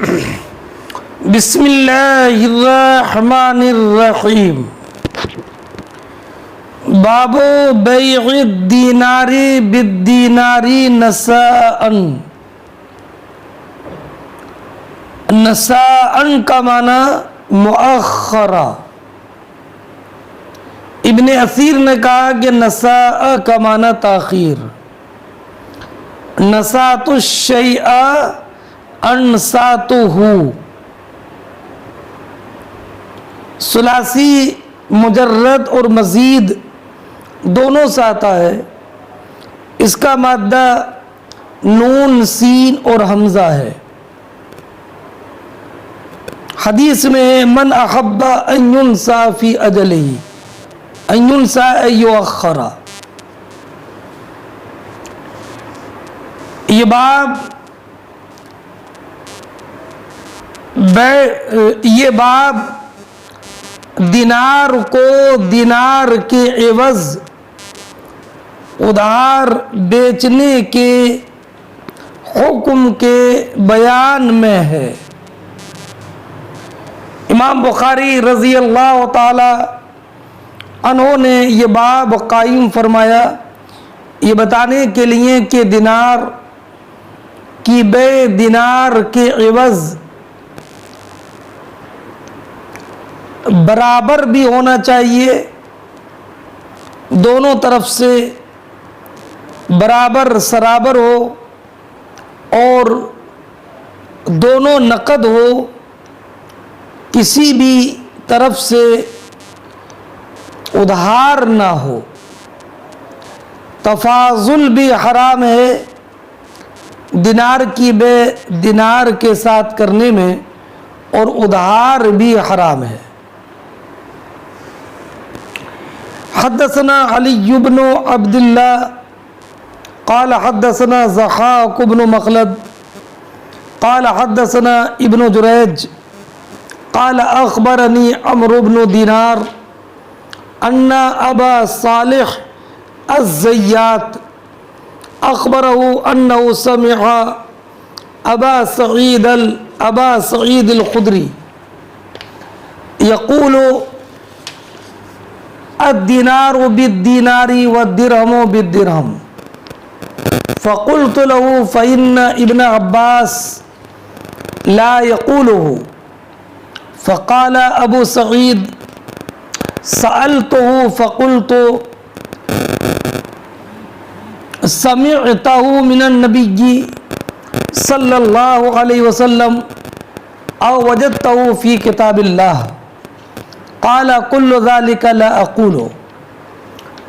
بسم اللہ الرحمن الرحیم باب بیع الدینار بالدینار نساء۔ نساء کا معنی مؤخرہ۔ ابن اثیر نے کہا کہ نساء کا معنی تاخیر۔ نسات الشیء انساتہ، ثلاثی مجرد اور مزید دونوں سے آتا ہے۔ اس کا مادہ نون سین اور حمزہ ہے۔ حدیث میں من احب ان ينسى فی اجلہ، ان ينسى ان يؤخر۔ یہ باب دینار کو دینار کے عوض ادھار بیچنے کے حکم کے بیان میں ہے۔ امام بخاری رضی اللہ تعالی عنہ نے یہ باب قائم فرمایا یہ بتانے کے لیے کہ دینار کی بے دینار کے عوض برابر بھی ہونا چاہیے، دونوں طرف سے برابر سرابر ہو اور دونوں نقد ہو، کسی بھی طرف سے ادھار نہ ہو۔ تفاضل بھی حرام ہے دینار کی بے دینار کے ساتھ کرنے میں، اور ادھار بھی حرام ہے۔ حدثنا علی بن عبد اللہ قال حدثنا ضحاک بن مخلد قال حدثنا ابن جریج قال اخبرنی عمرو بن دینار ان ابا صالح الزیات اخبرہ انہ سمع ابا سعید الخدری یقول الدینار بالدینار والدرہم بالدرہم، فقلت له فإن ابن عباس لا يقوله، فقال ابو سعید سألته فقلت سمعته من النبی صلی اللہ علیہ وسلم او وجدته فی کتاب اللہ، قال كل ذلك لا اقول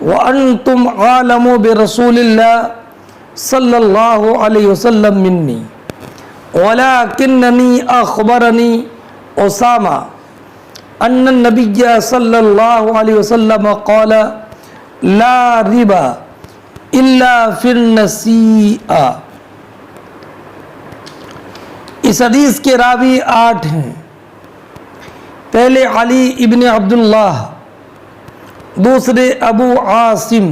وانتم عالم برسول اللہ صلی اللہ علیہ وسلم منی، ولكنني اخبرني اسامہ ان النبی صلی اللہ علیہ وسلم قال لا ربا الا فی النسیء۔ اس حدیث کے راوی 8 ہیں۔ پہلے علی ابن عبداللہ، دوسرے ابو عاصم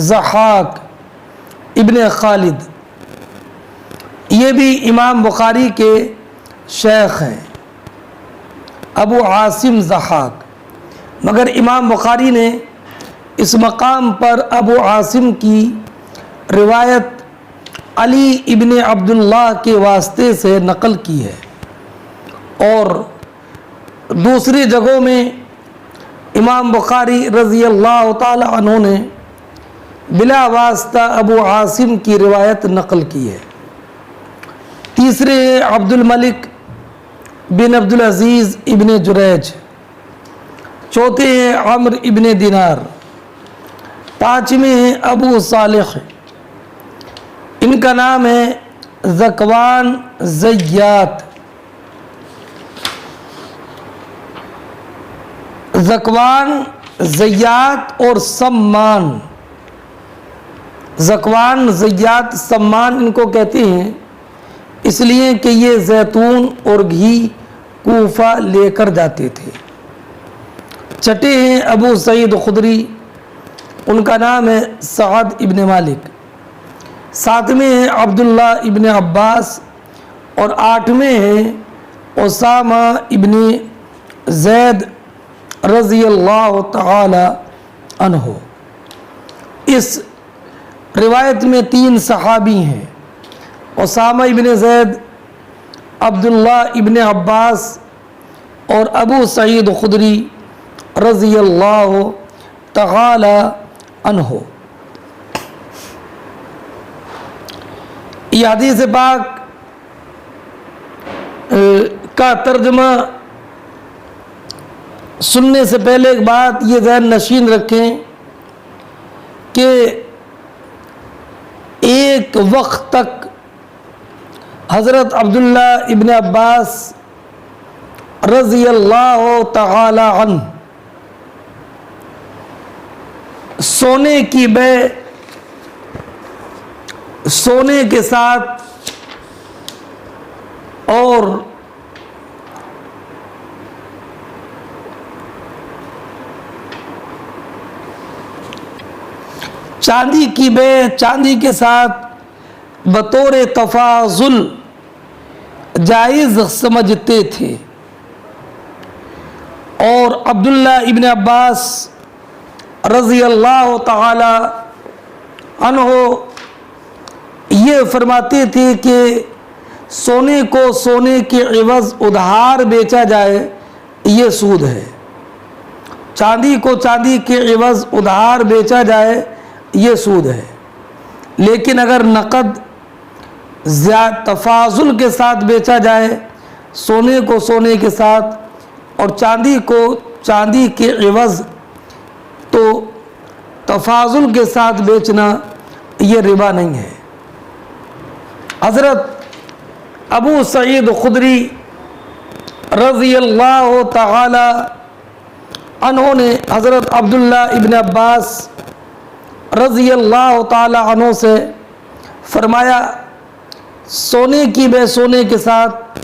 ضحاک ابن خالد، یہ بھی امام بخاری کے شیخ ہیں، ابو عاصم ضحاک، مگر امام بخاری نے اس مقام پر ابو عاصم کی روایت علی ابن عبداللہ کے واسطے سے نقل کی ہے، اور دوسری جگہوں میں امام بخاری رضی اللہ تعالی عنہ نے بلا واسطہ ابو عاصم کی روایت نقل کی ہے۔ تیسرے ہیں عبد الملک بن عبد العزیز ابن جریج، چوتھے ہیں عمرو ابن دینار، پانچویں ہیں ابو صالح، ان کا نام ہے ذکوان زیات۔ ذکوان زیات اور سمان، ذکوان زیات سمان ان کو کہتے ہیں اس لیے کہ یہ زیتون اور گھی کوفہ لے کر جاتے تھے۔ چھٹے ہیں ابو سعید خدری، ان کا نام ہے سعد ابن مالک، ساتویں ہیں عبداللہ ابن عباس، اور آٹھویں ہیں اسامہ ابن زید رضی اللہ تعالی عنہ۔ اس روایت میں 3 صحابی ہیں، اسامہ ابن زید، عبداللہ ابن عباس اور ابو سعید خدری رضی اللہ تعالی عنہ۔ یہ حدیث پاک کا ترجمہ سننے سے پہلے ایک بات یہ ذہن نشین رکھیں کہ ایک وقت تک حضرت عبداللہ ابن عباس رضی اللہ تعالی عنہ سونے کی بے سونے کے ساتھ اور چاندی کی بے چاندی کے ساتھ بطور تفاضل جائز سمجھتے تھے، اور عبداللہ ابن عباس رضی اللہ تعالی عنہ یہ فرماتے تھے کہ سونے کو سونے کے عوض ادھار بیچا جائے یہ سود ہے، چاندی کو چاندی کے عوض ادھار بیچا جائے یہ سود ہے، لیکن اگر نقد تفاضل کے ساتھ بیچا جائے، سونے کو سونے کے ساتھ اور چاندی کو چاندی کے عوض، تو تفاضل کے ساتھ بیچنا یہ ربا نہیں ہے۔ حضرت ابو سعید خدری رضی اللہ تعالی عنہ نے حضرت عبداللہ ابن عباس رضی اللہ تعالی عنہ سے فرمایا، سونے کی بے سونے کے ساتھ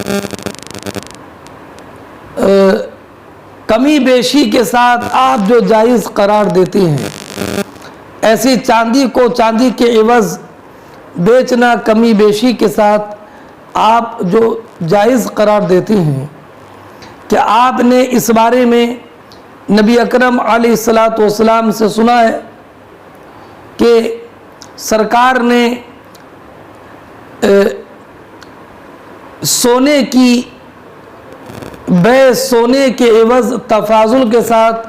کمی بیشی کے ساتھ آپ جو جائز قرار دیتے ہیں، ایسی چاندی کو چاندی کے عوض بیچنا کمی بیشی کے ساتھ آپ جو جائز قرار دیتے ہیں، کیا آپ نے اس بارے میں نبی اکرم علیہ الصلاۃ والسلام سے سنا ہے کہ سرکار نے سونے کی بے سونے کے عوض تفاضل کے ساتھ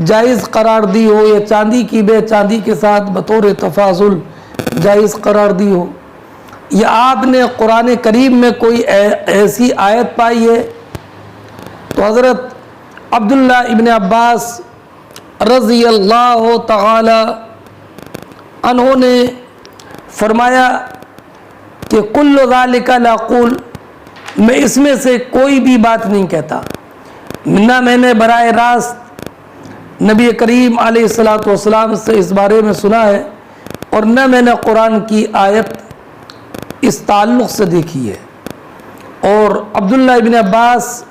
جائز قرار دی ہو، یا چاندی کی بے چاندی کے ساتھ بطور تفاضل جائز قرار دی ہو، یا آپ نے قرآن کریم میں کوئی ایسی آیت پائی ہے؟ تو حضرت عبداللہ ابن عباس رضی اللہ تعالی عنہ نے فرمایا کہ کل ذالک لا اقول، میں اس میں سے کوئی بھی بات نہیں کہتا، نہ میں نے براہ راست نبی کریم علیہ الصلاۃ والسلام سے اس بارے میں سنا ہے، اور نہ میں نے قرآن کی آیت اس تعلق سے دیکھی ہے۔ اور عبداللہ ابن عباس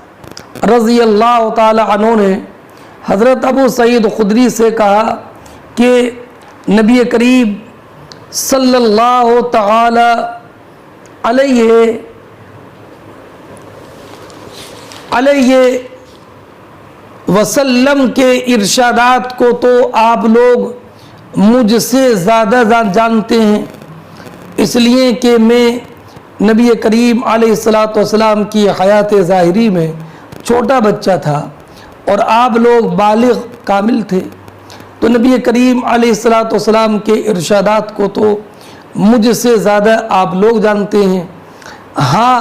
رضی اللہ تعالی عنہ نے حضرت ابو سعید خدری سے کہا کہ نبی کریم صلی اللہ تعالی علیہ وسلم کے ارشادات کو تو آپ لوگ مجھ سے زیادہ جانتے ہیں، اس لیے کہ میں نبی کریم علیہ الصلاۃ والسلام کی حیات ظاہری میں چھوٹا بچہ تھا اور آپ لوگ بالغ کامل تھے، تو نبی کریم علیہ الصلاۃ والسلام کے ارشادات کو تو مجھ سے زیادہ آپ لوگ جانتے ہیں۔ ہاں،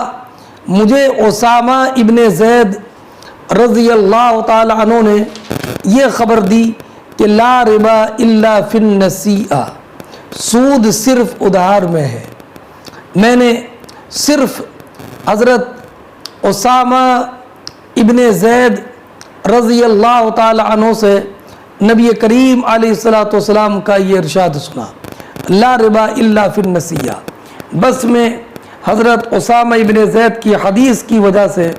مجھے اسامہ ابن زید رضی اللہ تعالی عنہ نے یہ خبر دی کہ لا ربا الا فی النسیئہ، سود صرف ادھار میں ہے۔ میں نے صرف حضرت اسامہ ابن زید رضی اللہ تعالی عنہ سے نبی کریم علیہ الصلاۃ والسلام کا یہ ارشاد سنا، لا ربا الا فی النسیہ۔ بس میں حضرت اسامہ ابن زید کی حدیث کی وجہ سے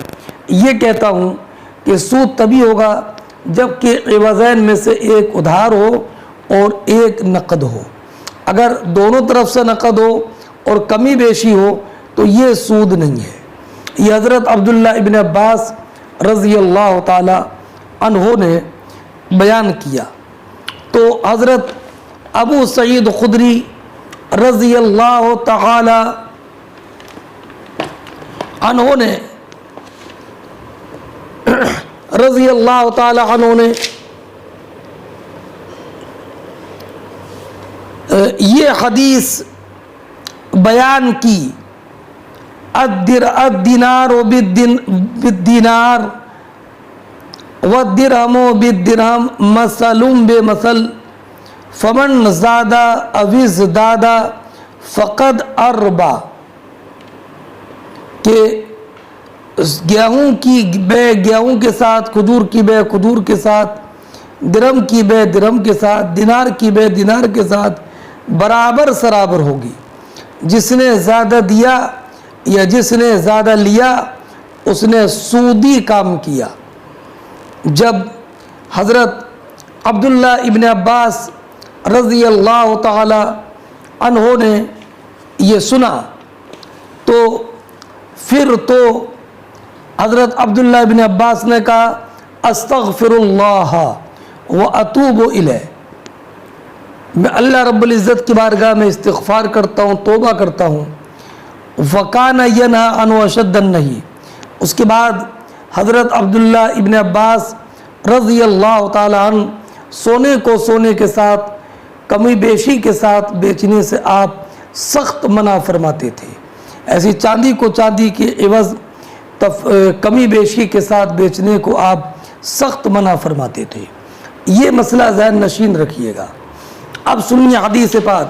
یہ کہتا ہوں کہ سود تبھی ہوگا جب کہ عوضین میں سے ایک ادھار ہو اور ایک نقد ہو۔ اگر دونوں طرف سے نقد ہو اور کمی بیشی ہو تو یہ سود نہیں ہے۔ یہ حضرت عبداللہ ابن عباس رضی اللہ تعالی عنہ نے بیان کیا۔ تو حضرت ابو سعید خدری رضی اللہ تعالی عنہ نے یہ حدیث بیان کی، الدینار بالدینار والدرہم بالدرہم مثل بمثل فمن زاد او ازداد فقد اربا، کہ گیہوں کی بے گیہوں کے ساتھ، کھجور کی بے کھجور کے ساتھ، درہم کی بے درہم کے ساتھ، دینار کی بے دینار کے ساتھ برابر سرابر ہوگی۔ جس نے زیادہ دیا یا جس نے زیادہ لیا اس نے سودی کام کیا۔ جب حضرت عبداللہ ابن عباس رضی اللہ تعالی عنہ نے یہ سنا تو پھر تو حضرت عبداللہ ابن عباس نے کہا استغفر اللہ واتوب الیہ، میں اللہ رب العزت کی بارگاہ میں استغفار کرتا ہوں، توبہ کرتا ہوں۔ وَكَانَ يَنْهَى عَنْهُ أَشَدَّ النَّهِي، اس کے بعد حضرت عبداللہ ابن عباس رضی اللہ تعالی عنہ سونے کو سونے کے ساتھ، کمی بیشی کے ساتھ بیچنے سے آپ سخت منع فرماتے تھے۔ ایسی چاندی کو چاندی کے عوض کمی بیشی کے ساتھ بیچنے کو آپ سخت منع فرماتے تھے۔ یہ مسئلہ ذہن نشین رکھیے گا۔ اب سنیے حدیث پاک۔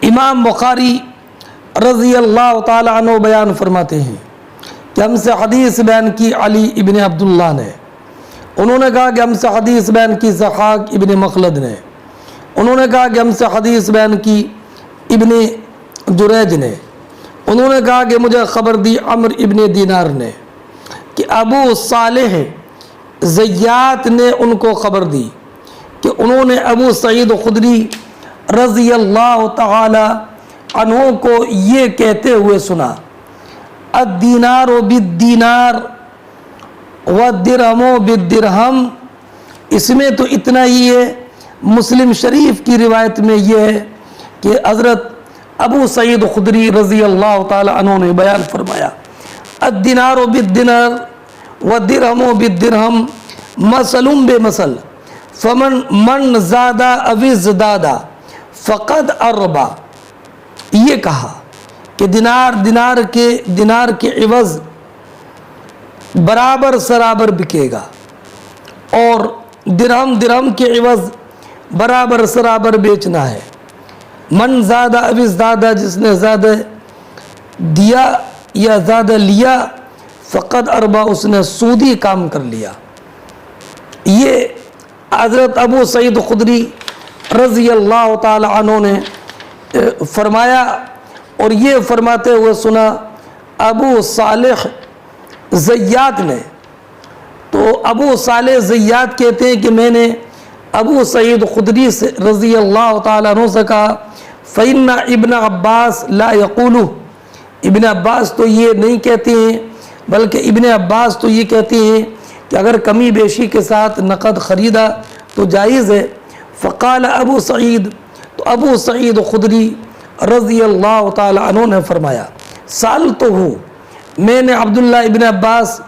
امام بخاری رضی اللہ تعالی عنہ بیان فرماتے ہیں کہ ہم سے حدیث بیان کی علی ابن عبداللہ نے، انہوں نے کہا کہ ہم سے حدیث بیان کی ضحاک ابن مخلد نے، انہوں نے کہا کہ ہم سے حدیث بیان کی ابن جریج نے، انہوں نے کہا کہ مجھے خبر دی عمر ابن دینار نے، کہ ابو صالح زیات نے ان کو خبر دی کہ انہوں نے ابو سعید خدری رضی اللہ تعالی عنہ کو یہ کہتے ہوئے سنا الدینار بالدینار والدرہم بالدرہم۔ اس میں تو اتنا ہی ہے، مسلم شریف کی روایت میں یہ ہے کہ حضرت ابو سعید خدری رضی اللہ تعالی عنہ نے بیان فرمایا الدینار بالدینار والدرہم بالدرہم مثل بمثل فمن زاد او ازداد فقد اربا۔ یہ کہا کہ دینار کے عوض برابر سرابر بکے گا، اور درہم کے عوض برابر سرابر بیچنا ہے۔ من زاد او ازداد، جس نے زیادہ دیا یا زیادہ لیا، فقد اربا، اس نے سودی کام کر لیا۔ یہ حضرت ابو سعید خدری رضی اللہ تعالی عنہ نے فرمایا، اور یہ فرماتے ہوئے سنا ابو صالح زیات نے۔ تو ابو صالح زیات کہتے ہیں کہ میں نے ابو سعید خدری سے رضی اللہ تعالی عنہ سے کہا فإن ابن عباس لا یقولو، ابن عباس تو یہ نہیں کہتے ہیں، بلکہ ابن عباس تو یہ کہتے ہیں کہ اگر کمی بیشی کے ساتھ نقد خریدا تو جائز ہے۔ فقال ابو سعید، تو ابو سعید خدری رضی اللہ تعالی عنہ نے فرمایا سألتہ، میں نے عبداللہ ابن عباس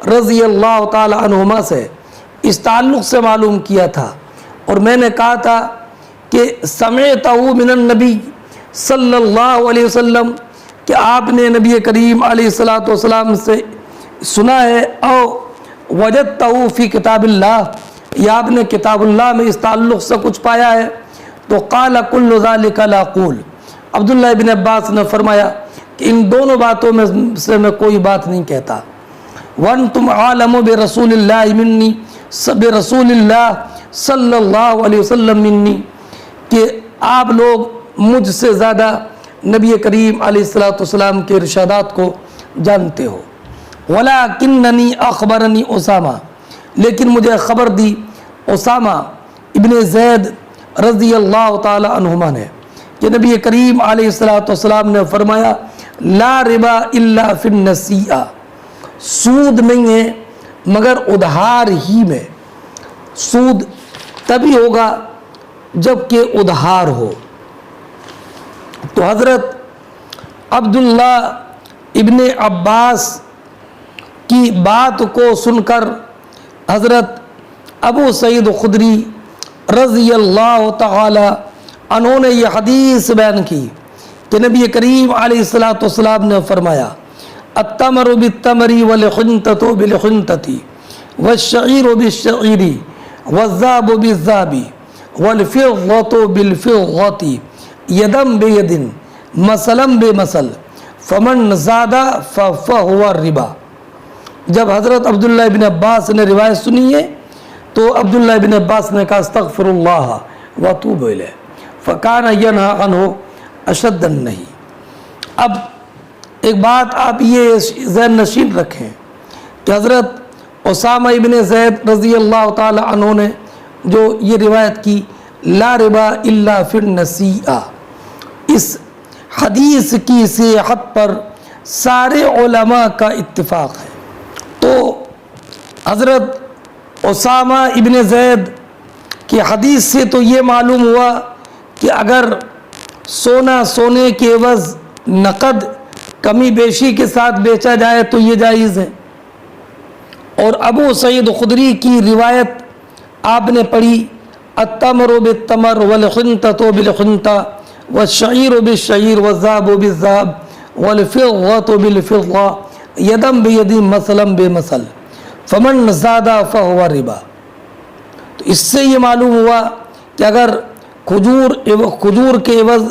رضی اللہ تعالی عنہما سے اس تعلق سے معلوم کیا تھا، اور میں نے کہا تھا کہ سمعتہ من النبی صلی اللہ علیہ وسلم، کہ آپ نے نبی کریم علیہ السلام سے سنا ہے، او وجدتہ فی کتاب اللہ، یا آپ نے کتاب اللہ میں اس تعلق سے کچھ پایا ہے؟ تو قال کل ذلک لا اقول، عبداللہ ابن عباس نے فرمایا کہ ان دونوں باتوں میں سے میں کوئی بات نہیں کہتا۔ وانتم عالم برسول اللہ منی، برسول اللہ صلی اللہ علیہ وسلم منی، کہ آپ لوگ مجھ سے زیادہ نبی کریم علیہ السلام کے ارشادات کو جانتے ہو۔ ولیکننی اخبرنی اسامہ، لیکن مجھے خبر دی اسامہ ابن زید رضی اللہ تعالی عنہما نے کہ نبی کریم علیہ السلام نے فرمایا لا ربا الا فی النسیہ، سود نہیں ہے مگر ادھار ہی میں، سود تبھی ہوگا جب کہ ادھار ہو۔ تو حضرت عبداللہ ابن عباس کی بات کو سن کر حضرت ابو سعید خدری رضی اللہ تعالی عنہ نے یہ حدیث بیان کی کہ نبی کریم علیہ الصلوۃ والسلام نے فرمایا التمر بالتمر والحنطۃ بالحنطۃ والشعیر بالشعیر والذاب بالذاب والفضة بالفضة یدا بید مثلا بمثل فمن زاد فهو الربا۔ جب حضرت عبداللہ ابن عباس نے روایت سنی ہے تو عبداللہ ابن عباس نے کہا استغفر اللہ واتوب الیہ فکان ینہا عنہ اشد النہی۔ اب ایک بات آپ یہ ذہن نشین رکھیں کہ حضرت اسامہ ابن زید رضی اللہ تعالی عنہ نے جو یہ روایت کی لا ربا الا فی النسیہ، اس حدیث کی صحت پر سارے علماء کا اتفاق ہے۔ تو حضرت اسامہ ابن زید کی حدیث سے تو یہ معلوم ہوا کہ اگر سونا سونے کے عوض نقد کمی بیشی کے ساتھ بیچا جائے تو یہ جائز ہے، اور ابو سعید خدری کی روایت آپ نے پڑھی التمر بالتمر والحنطۃ بالحنطۃ والشعیر بالشعیر والذاب بالذاب والفضة بالفضة یدا بید مثلا بمثل فمن زاد فهو ربا۔ تو اس سے یہ معلوم ہوا کہ اگر کھجور کے عوض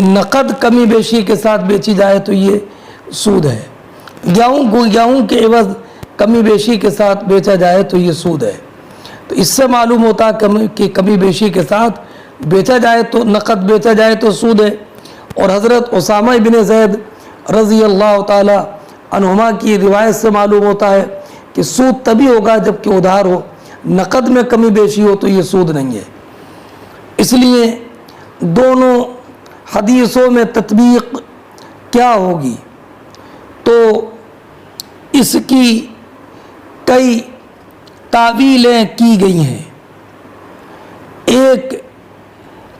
نقد کمی بیشی کے ساتھ بیچی جائے تو یہ سود ہے، گیہوں کے عوض کمی بیشی کے ساتھ بیچا جائے تو یہ سود ہے۔ تو اس سے معلوم ہوتا کہ کمی بیشی کے ساتھ بیچا جائے تو نقد بیچا جائے تو سود ہے۔ اور حضرت اسامہ ابن زید رضی اللہ تعالی عنہما کی روایت سے معلوم ہوتا ہے کہ سود تبھی ہوگا جب کہ ادھار ہو، نقد میں کمی بیشی ہو تو یہ سود نہیں ہے۔ اس لیے دونوں حدیثوں میں تطبیق کیا ہوگی؟ تو اس کی کئی تعویلیں کی گئی ہیں۔ ایک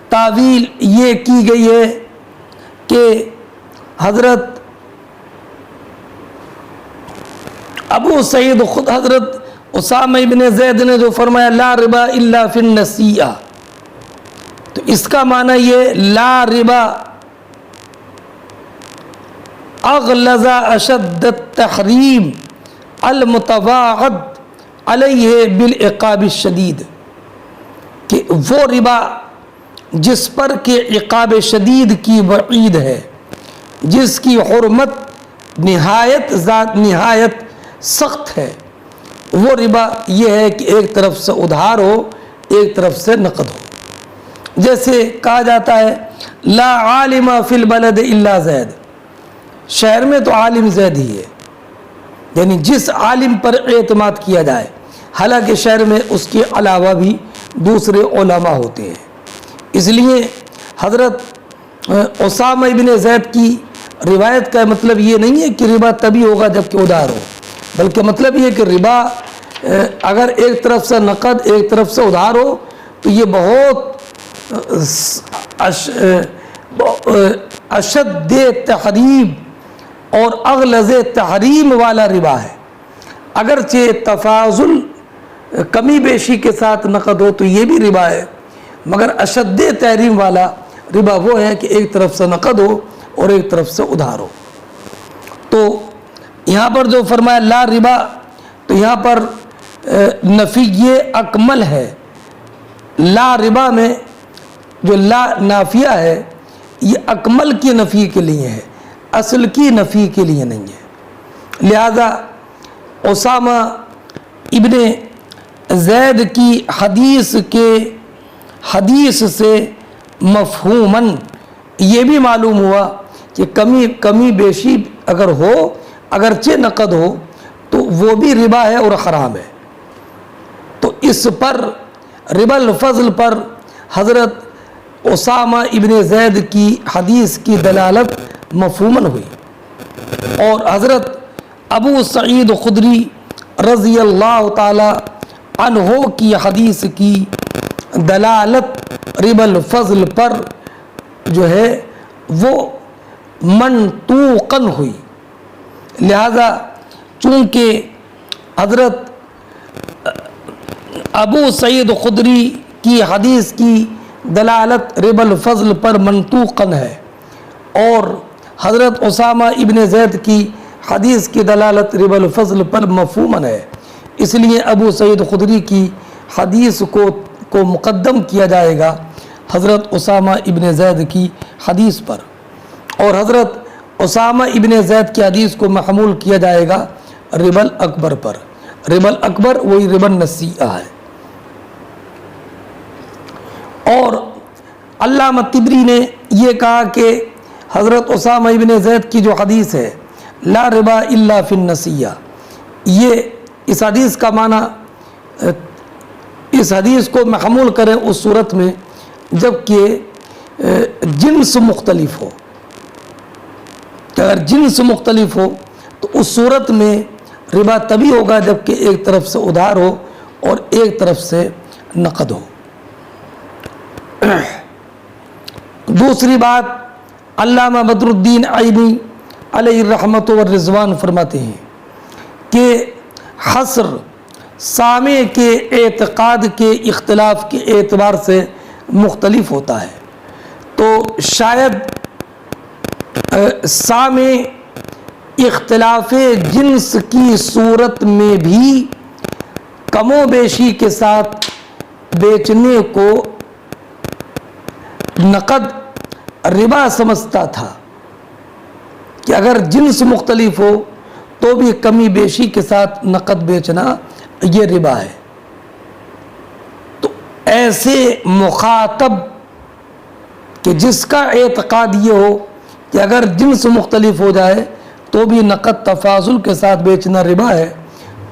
تعویل یہ کی گئی ہے کہ حضرت ابو سعید خود حضرت اسامہ ابن زید نے جو فرمایا لا ربا الا فی النسیہ، تو اس کا معنی یہ لا ربا اغلظ اشد التحریم المتواعد علیہ بالعقاب الشدید، کہ وہ ربا جس پر کہ عقاب شدید کی وعید ہے، جس کی حرمت نہایت سخت ہے، وہ ربا یہ ہے کہ ایک طرف سے ادھار ہو ایک طرف سے نقد ہو۔ جیسے کہا جاتا ہے لا عالم فی البلد الا زید، شہر میں تو عالم زید ہی ہے، یعنی جس عالم پر اعتماد کیا جائے، حالانکہ شہر میں اس کے علاوہ بھی دوسرے علماء ہوتے ہیں۔ اس لیے حضرت اسامہ ابن زید کی روایت کا مطلب یہ نہیں ہے کہ ربا تبھی ہوگا جب کہ ادھار ہو، بلکہ مطلب یہ کہ ربا اگر ایک طرف سے نقد ایک طرف سے ادھار ہو تو یہ بہت اشد تحریم اور اغلظ تحریم والا ربا ہے۔ اگرچہ تفاضل کمی بیشی کے ساتھ نقد ہو تو یہ بھی ربا ہے، مگر اشد تحریم والا ربا وہ ہے کہ ایک طرف سے نقد ہو اور ایک طرف سے ادھار ہو۔ تو یہاں پر جو فرمایا لا ربا، تو یہاں پر نفی یہ اکمل ہے۔ لا ربا میں جو لا نافیہ ہے یہ اکمل کی نفی کے لیے ہے، اصل کی نفی کے لیے نہیں ہے۔ لہذا اسامہ ابن زید کی حدیث سے مفہوماً یہ بھی معلوم ہوا کہ کمی بیشی اگر ہو، اگرچہ نقد ہو، تو وہ بھی ربا ہے اور حرام ہے۔ تو اس پر ربا الفضل پر حضرت اسامہ ابن زید کی حدیث کی دلالت مفہوماً ہوئی۔ اور حضرت ابو سعید خدری رضی اللہ تعالی عنہ کی حدیث کی دلالت ربا الفضل پر جو ہے وہ منطوقاً ہوئی، لہذا چونکہ حضرت ابو سعید خدری کی حدیث کی دلالت ربا الفضل پر منطوقاً ہے اور حضرت اسامہ ابن زید کی حدیث کی دلالت ربا الفضل پر مفہوماً ہے، اس لیے ابو سعید خدری کی حدیث کو مقدم کیا جائے گا حضرت اسامہ ابن زید کی حدیث پر، اور حضرت اسامہ ابن زید کی حدیث کو محمول کیا جائے گا ربا الاکبر پر۔ ربا الاکبر وہی ربا النسیئہ ہے۔ اور علامہ طبری نے یہ کہا کہ حضرت اسامہ ابن زید کی جو حدیث ہے لا ربا الا فی النسیہ، یہ اس حدیث کا معنی اس حدیث کو محمول کریں اس صورت میں جبکہ جنس مختلف ہو، کہ اگر جنس مختلف ہو تو اس صورت میں ربا تبھی ہوگا جبکہ ایک طرف سے ادھار ہو اور ایک طرف سے نقد ہو۔ دوسری بات، علامہ بدر الدین عینی علیہ الرحمۃ والرضوان فرماتے ہیں کہ حصر سامع کے اعتقاد کے اختلاف کے اعتبار سے مختلف ہوتا ہے، تو شاید سامع اختلاف جنس کی صورت میں بھی کم و بیشی کے ساتھ بیچنے کو نقد ربا سمجھتا تھا کہ اگر جنس مختلف ہو تو بھی کمی بیشی کے ساتھ نقد بیچنا یہ ربا ہے۔ تو ایسے مخاطب کہ جس کا اعتقاد یہ ہو کہ اگر جنس مختلف ہو جائے تو بھی نقد تفاضل کے ساتھ بیچنا ربا ہے،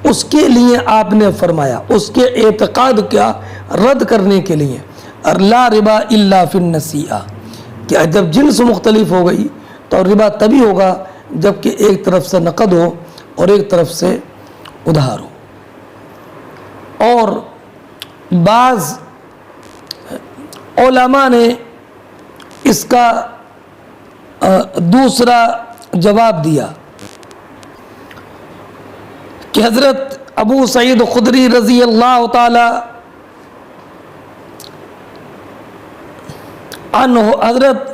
اس کے لیے آپ نے فرمایا، اس کے اعتقاد کا رد کرنے کے لیے لا ربا الا فی النسیئہ، کہ جب جنس مختلف ہو گئی تو ربا تبھی ہوگا جبکہ ایک طرف سے نقد ہو اور ایک طرف سے ادھار ہو۔ اور بعض علماء نے اس کا دوسرا جواب دیا کہ حضرت ابو سعید خدری رضی اللہ تعالی عنہ، حضرت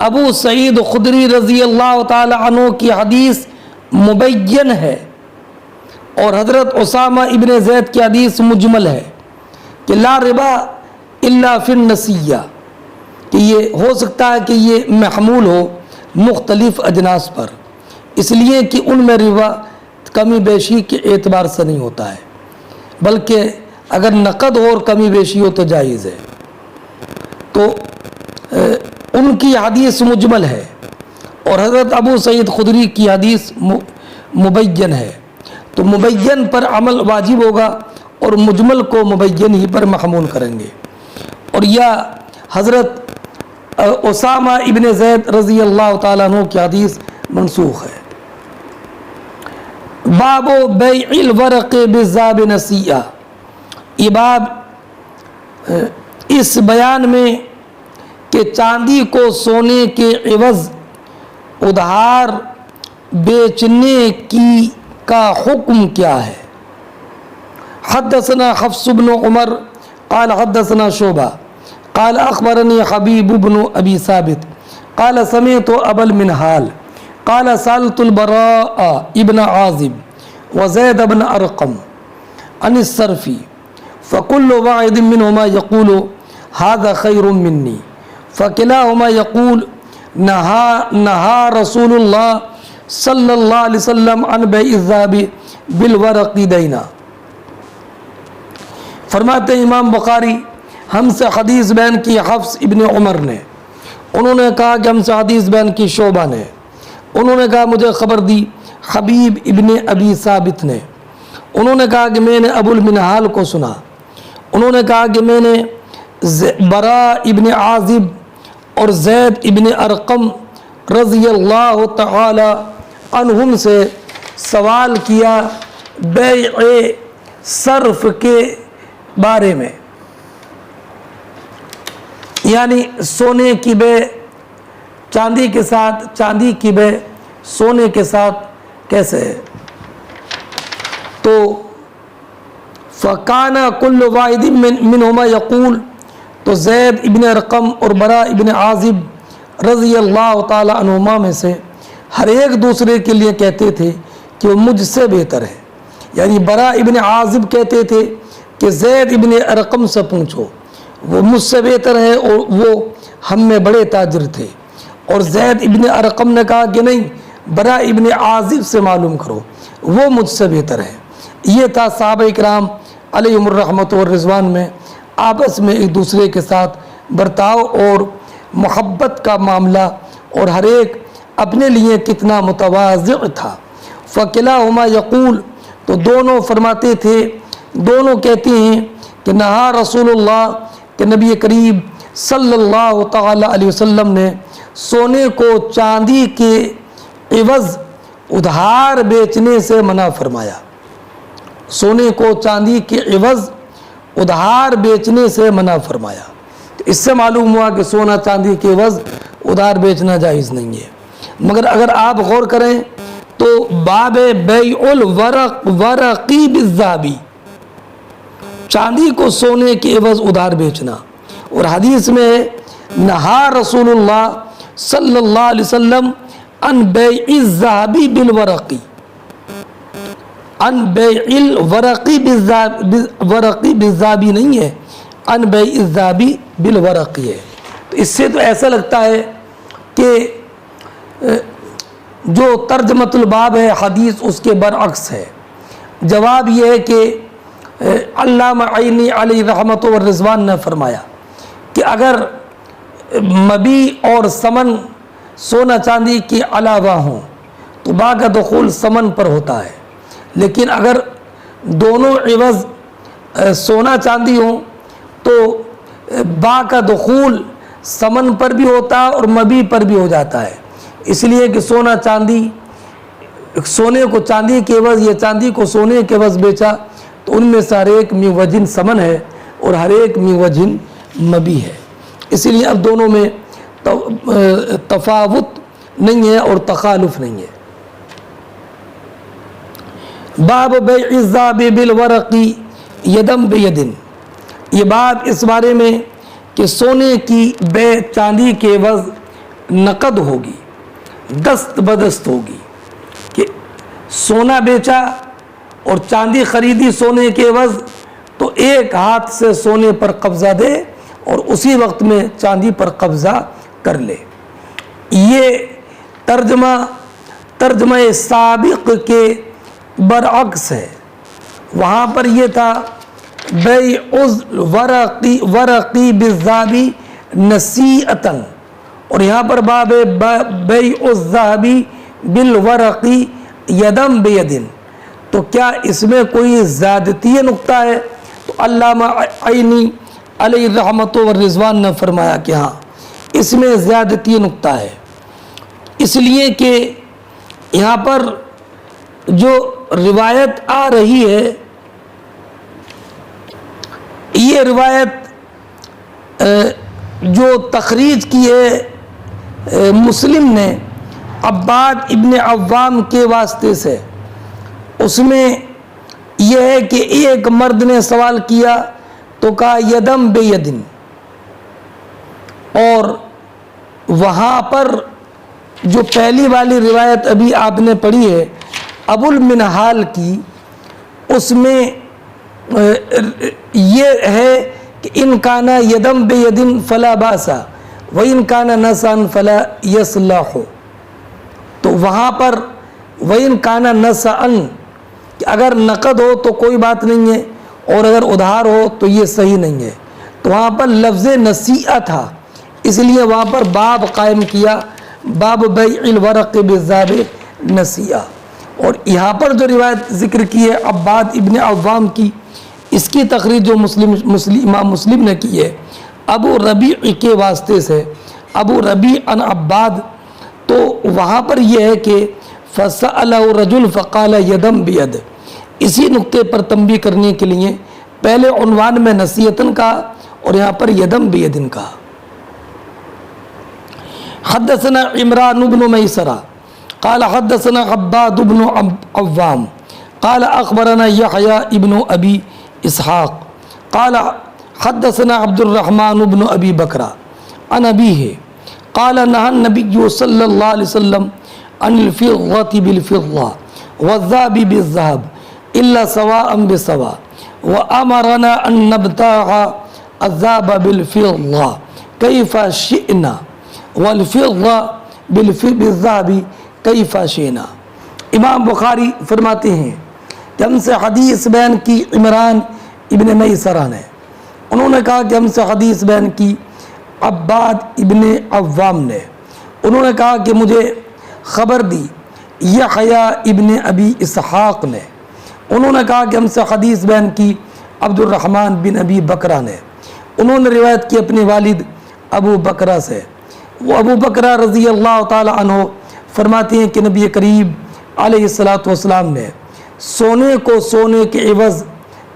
ابو سعید خدری رضی اللہ تعالی عنہ کی حدیث مبین ہے اور حضرت اسامہ ابن زید کی حدیث مجمل ہے کہ لا ربا الا فی النسیہ، کہ یہ ہو سکتا ہے کہ یہ محمول ہو مختلف اجناس پر، اس لیے کہ ان میں ربا کمی بیشی کے اعتبار سے نہیں ہوتا ہے، بلکہ اگر نقد ہو اور کمی بیشی ہو تو جائز ہے۔ تو ان کی حدیث مجمل ہے اور حضرت ابو سعید خدری کی حدیث مبین ہے، تو مبین پر عمل واجب ہوگا اور مجمل کو مبین ہی پر محمول کریں گے۔ اور یا حضرت اسامہ ابن زید رضی اللہ تعالیٰ عنہ کی حدیث منسوخ ہے۔ باب بیع الورق بالذهب نسیئہ، یہ باب اس بیان میں کہ چاندی کو سونے کے عوض ادھار بیچنے کی کا حکم کیا ہے۔ حدثنا حفص بن عمر قال حدثنا شعبہ قال اخبرني حبیب بن ابی ثابت قال سمعت ابا المنہال قال سألت البراء ابن عازب وزید بن ارقم عن الصرفی فكل واحد منهما يقول هذا خير مني فكلاهما يقول نهى رسول الله صلی اللہ علیہ وسلم عن بیع الذهب بالورق دینا۔ فرماتے ہیں امام بخاری ہم سے حدیث بیان کی حفص ابن عمر نے، انہوں نے کہا کہ ہم سے حدیث بیان کی شعبہ نے، انہوں نے کہا مجھے خبر دی حبیب ابن ابی ثابت نے، انہوں نے کہا کہ میں نے ابو المنہال کو سنا، انہوں نے کہا کہ میں نے براء ابن عازب اور زید ابن ارقم رضی اللہ تعالی عنہم سے سوال کیا بیع صرف کے بارے میں، یعنی سونے کی بے چاندی کے ساتھ، چاندی کی بے سونے کے ساتھ کیسے ہے؟ تو فَكَانَ كُلُّ وَاحِدٍ مِّنْهُمَا يَقُولُ، تو زید ابن ارقم اور برا ابن عازب رضی اللہ تعالی عنہما میں سے ہر ایک دوسرے کے لیے کہتے تھے کہ وہ مجھ سے بہتر ہے، یعنی برا ابن عازب کہتے تھے کہ زید ابن ارقم سے پوچھو، وہ مجھ سے بہتر ہے اور وہ ہم میں بڑے تاجر تھے، اور زید ابن ارقم نے کہا کہ نہیں، برا ابن عازب سے معلوم کرو، وہ مجھ سے بہتر ہے۔ یہ تھا صحابہ اکرام علیہم الرحمۃ والرضوان میں آپس میں ایک دوسرے کے ساتھ برتاؤ اور محبت کا معاملہ، اور ہر ایک اپنے لیے کتنا متواضع تھا۔ فَكِلَاهُمَا يَقُولُ، تو دونوں فرماتے تھے، دونوں کہتے ہیں کہ نہا رسول اللہ، کہ نبی کریم صلی اللہ تعالی علیہ وسلم نے سونے کو چاندی کے عوض ادھار بیچنے سے منع فرمایا، سونے کو چاندی کے عوض ادھار بیچنے سے منع فرمایا۔ تو اس سے معلوم ہوا کہ سونا چاندی کے عوض ادھار بیچنا جائز نہیں ہے۔ مگر اگر آپ غور کریں تو باب بیع الورقی بالذهبی، چاندی کو سونے کے عوض ادھار بیچنا، اور حدیث میں نہا رسول اللہ صلی اللہ علیہ وسلم ان بیع الذهبی بالورقی، ان بیع الورقی بالذهبی نہیں ہے، ان بیع الذهبی بالورقی ہے۔ تو اس سے تو ایسا لگتا ہے کہ جو ترجمۃ الباب ہے حدیث اس کے برعکس ہے۔ جواب یہ ہے کہ علامہ عینی علیہ رحمۃ والرضوان نے فرمایا کہ اگر مبی اور ثمن سونا چاندی کے علاوہ ہوں تو با کا دخول ثمن پر ہوتا ہے، لیکن اگر دونوں عوض سونا چاندی ہوں تو با کا دخول ثمن پر بھی ہوتا ہے اور مبی پر بھی ہو جاتا ہے، اس لیے کہ سونا چاندی، سونے کو چاندی کے عوض یا چاندی کو سونے کے عوض بیچا تو ان میں سے ہر ایک میں وجن ثمن ہے اور ہر ایک میں وجن مبی ہے، اسی لیے اب دونوں میں تفاوت نہیں ہے اور تخالف نہیں ہے۔ باب بیع الذهب بالورق یدم بیدن، یہ باب اس بارے میں کہ سونے کی بے چاندی کے عوض نقد ہوگی، دست بدست ہوگی، کہ سونا بیچا اور چاندی خریدی سونے کے عوض تو ایک ہاتھ سے سونے پر قبضہ دے اور اسی وقت میں چاندی پر قبضہ کر لے۔ یہ ترجمہ سابق کے برعکس ہے، وہاں پر یہ تھا بیع الورقی بالذهبی نصیعۃ، اور یہاں پر باب بیع الذهبی بالورقی یدم بیدن، تو کیا اس میں کوئی زیادتی نقطہ ہے؟ تو علامہ عینی علیہ رحمۃ والرضوان نے فرمایا کہ ہاں اس میں زیادتی نقطہ ہے، اس لیے کہ یہاں پر جو روایت آ رہی ہے، یہ روایت جو تخریج کی ہے مسلم نے عباد ابن عوام کے واسطے سے، اس میں یہ ہے کہ ایک مرد نے سوال کیا تو کہا یدم بیدن، اور وہاں پر جو پہلی والی روایت ابھی آپ نے پڑھی ہے ابو المنہال کی، اس میں یہ ہے کہ ان کانا یدم بیدن فلا باسا وَإِن كَانَ نَسَأً فَلَا يَصْلَحُ، تو وہاں پر وَإِن كَانَ نَسَأً کہ اگر نقد ہو تو کوئی بات نہیں ہے اور اگر ادھار ہو تو یہ صحیح نہیں ہے، تو وہاں پر لفظ نصیعہ تھا، اس لیے وہاں پر باب قائم کیا، باب بیع الورق بالذهب نصیعہ۔ اور یہاں پر جو روایت ذکر کی ہے عباد ابن عوام کی، اس کی تخریج جو امام مسلم نے کی ہے ابو ربیع کے واسطے سے، ابو ربیع عن عباد تو وہاں پر یہ ہے کہ فَسَأَلَهُ رَجُلٌ فَقَالَ يَدًا بِيَدٍ، اسی نقطے پر تنبیہ کرنے کے لیے پہلے عنوان میں نصیحتاً کہا اور یہاں پر یدم بیدن کہا۔ حدثنا عمران بن میسرہ قال حدثنا عباد بن عوام قال اخبرنا یحییٰ ابن ابی اسحاق قال حدثنا عبد الرحمن بن ابی بکرہ عن ابیہ قال نہى النبی صلی اللہ علیہ وسلم عن الفضة بالفضة والذهب بالذهب الا سواء بسواء وامرنا ان نبتاع الذهب بالفضة كيف شئنا والفضة بالذهب كيف شئنا۔ امام بخاری فرماتے ہیں کہ ہم سے حدیث بیان کی عمران ابن میسرہ نے، انہوں نے کہا کہ ہم سے حدیث بیان کی عباد ابن عوام نے، انہوں نے کہا کہ مجھے خبر دی یحییٰ ابن ابی اسحاق نے، انہوں نے کہا کہ ہم سے حدیث بیان کی عبد الرحمن بن ابی بکرہ نے، انہوں نے روایت کی اپنے والد ابو بکرہ سے۔ وہ ابو بکرہ رضی اللہ تعالی عنہ فرماتے ہیں کہ نبی کریم علیہ السلام نے سونے کو سونے کے عوض،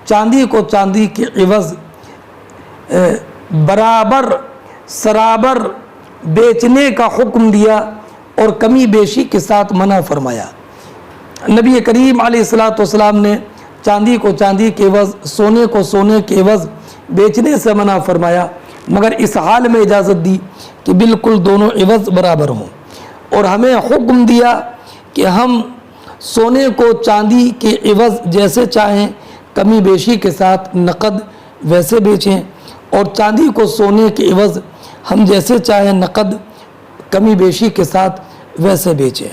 چاندی کو چاندی کے عوض برابر سرابر بیچنے کا حکم دیا اور کمی بیشی کے ساتھ منع فرمایا۔ نبی کریم علیہ السلام نے چاندی کو چاندی کے عوض، سونے کو سونے کے عوض بیچنے سے منع فرمایا، مگر اس حال میں اجازت دی کہ بالکل دونوں عوض برابر ہوں، اور ہمیں حکم دیا کہ ہم سونے کو چاندی کے عوض جیسے چاہیں کمی بیشی کے ساتھ نقد ویسے بیچیں، اور چاندی کو سونے کے عوض ہم جیسے چاہیں نقد کمی بیشی کے ساتھ ویسے بیچیں۔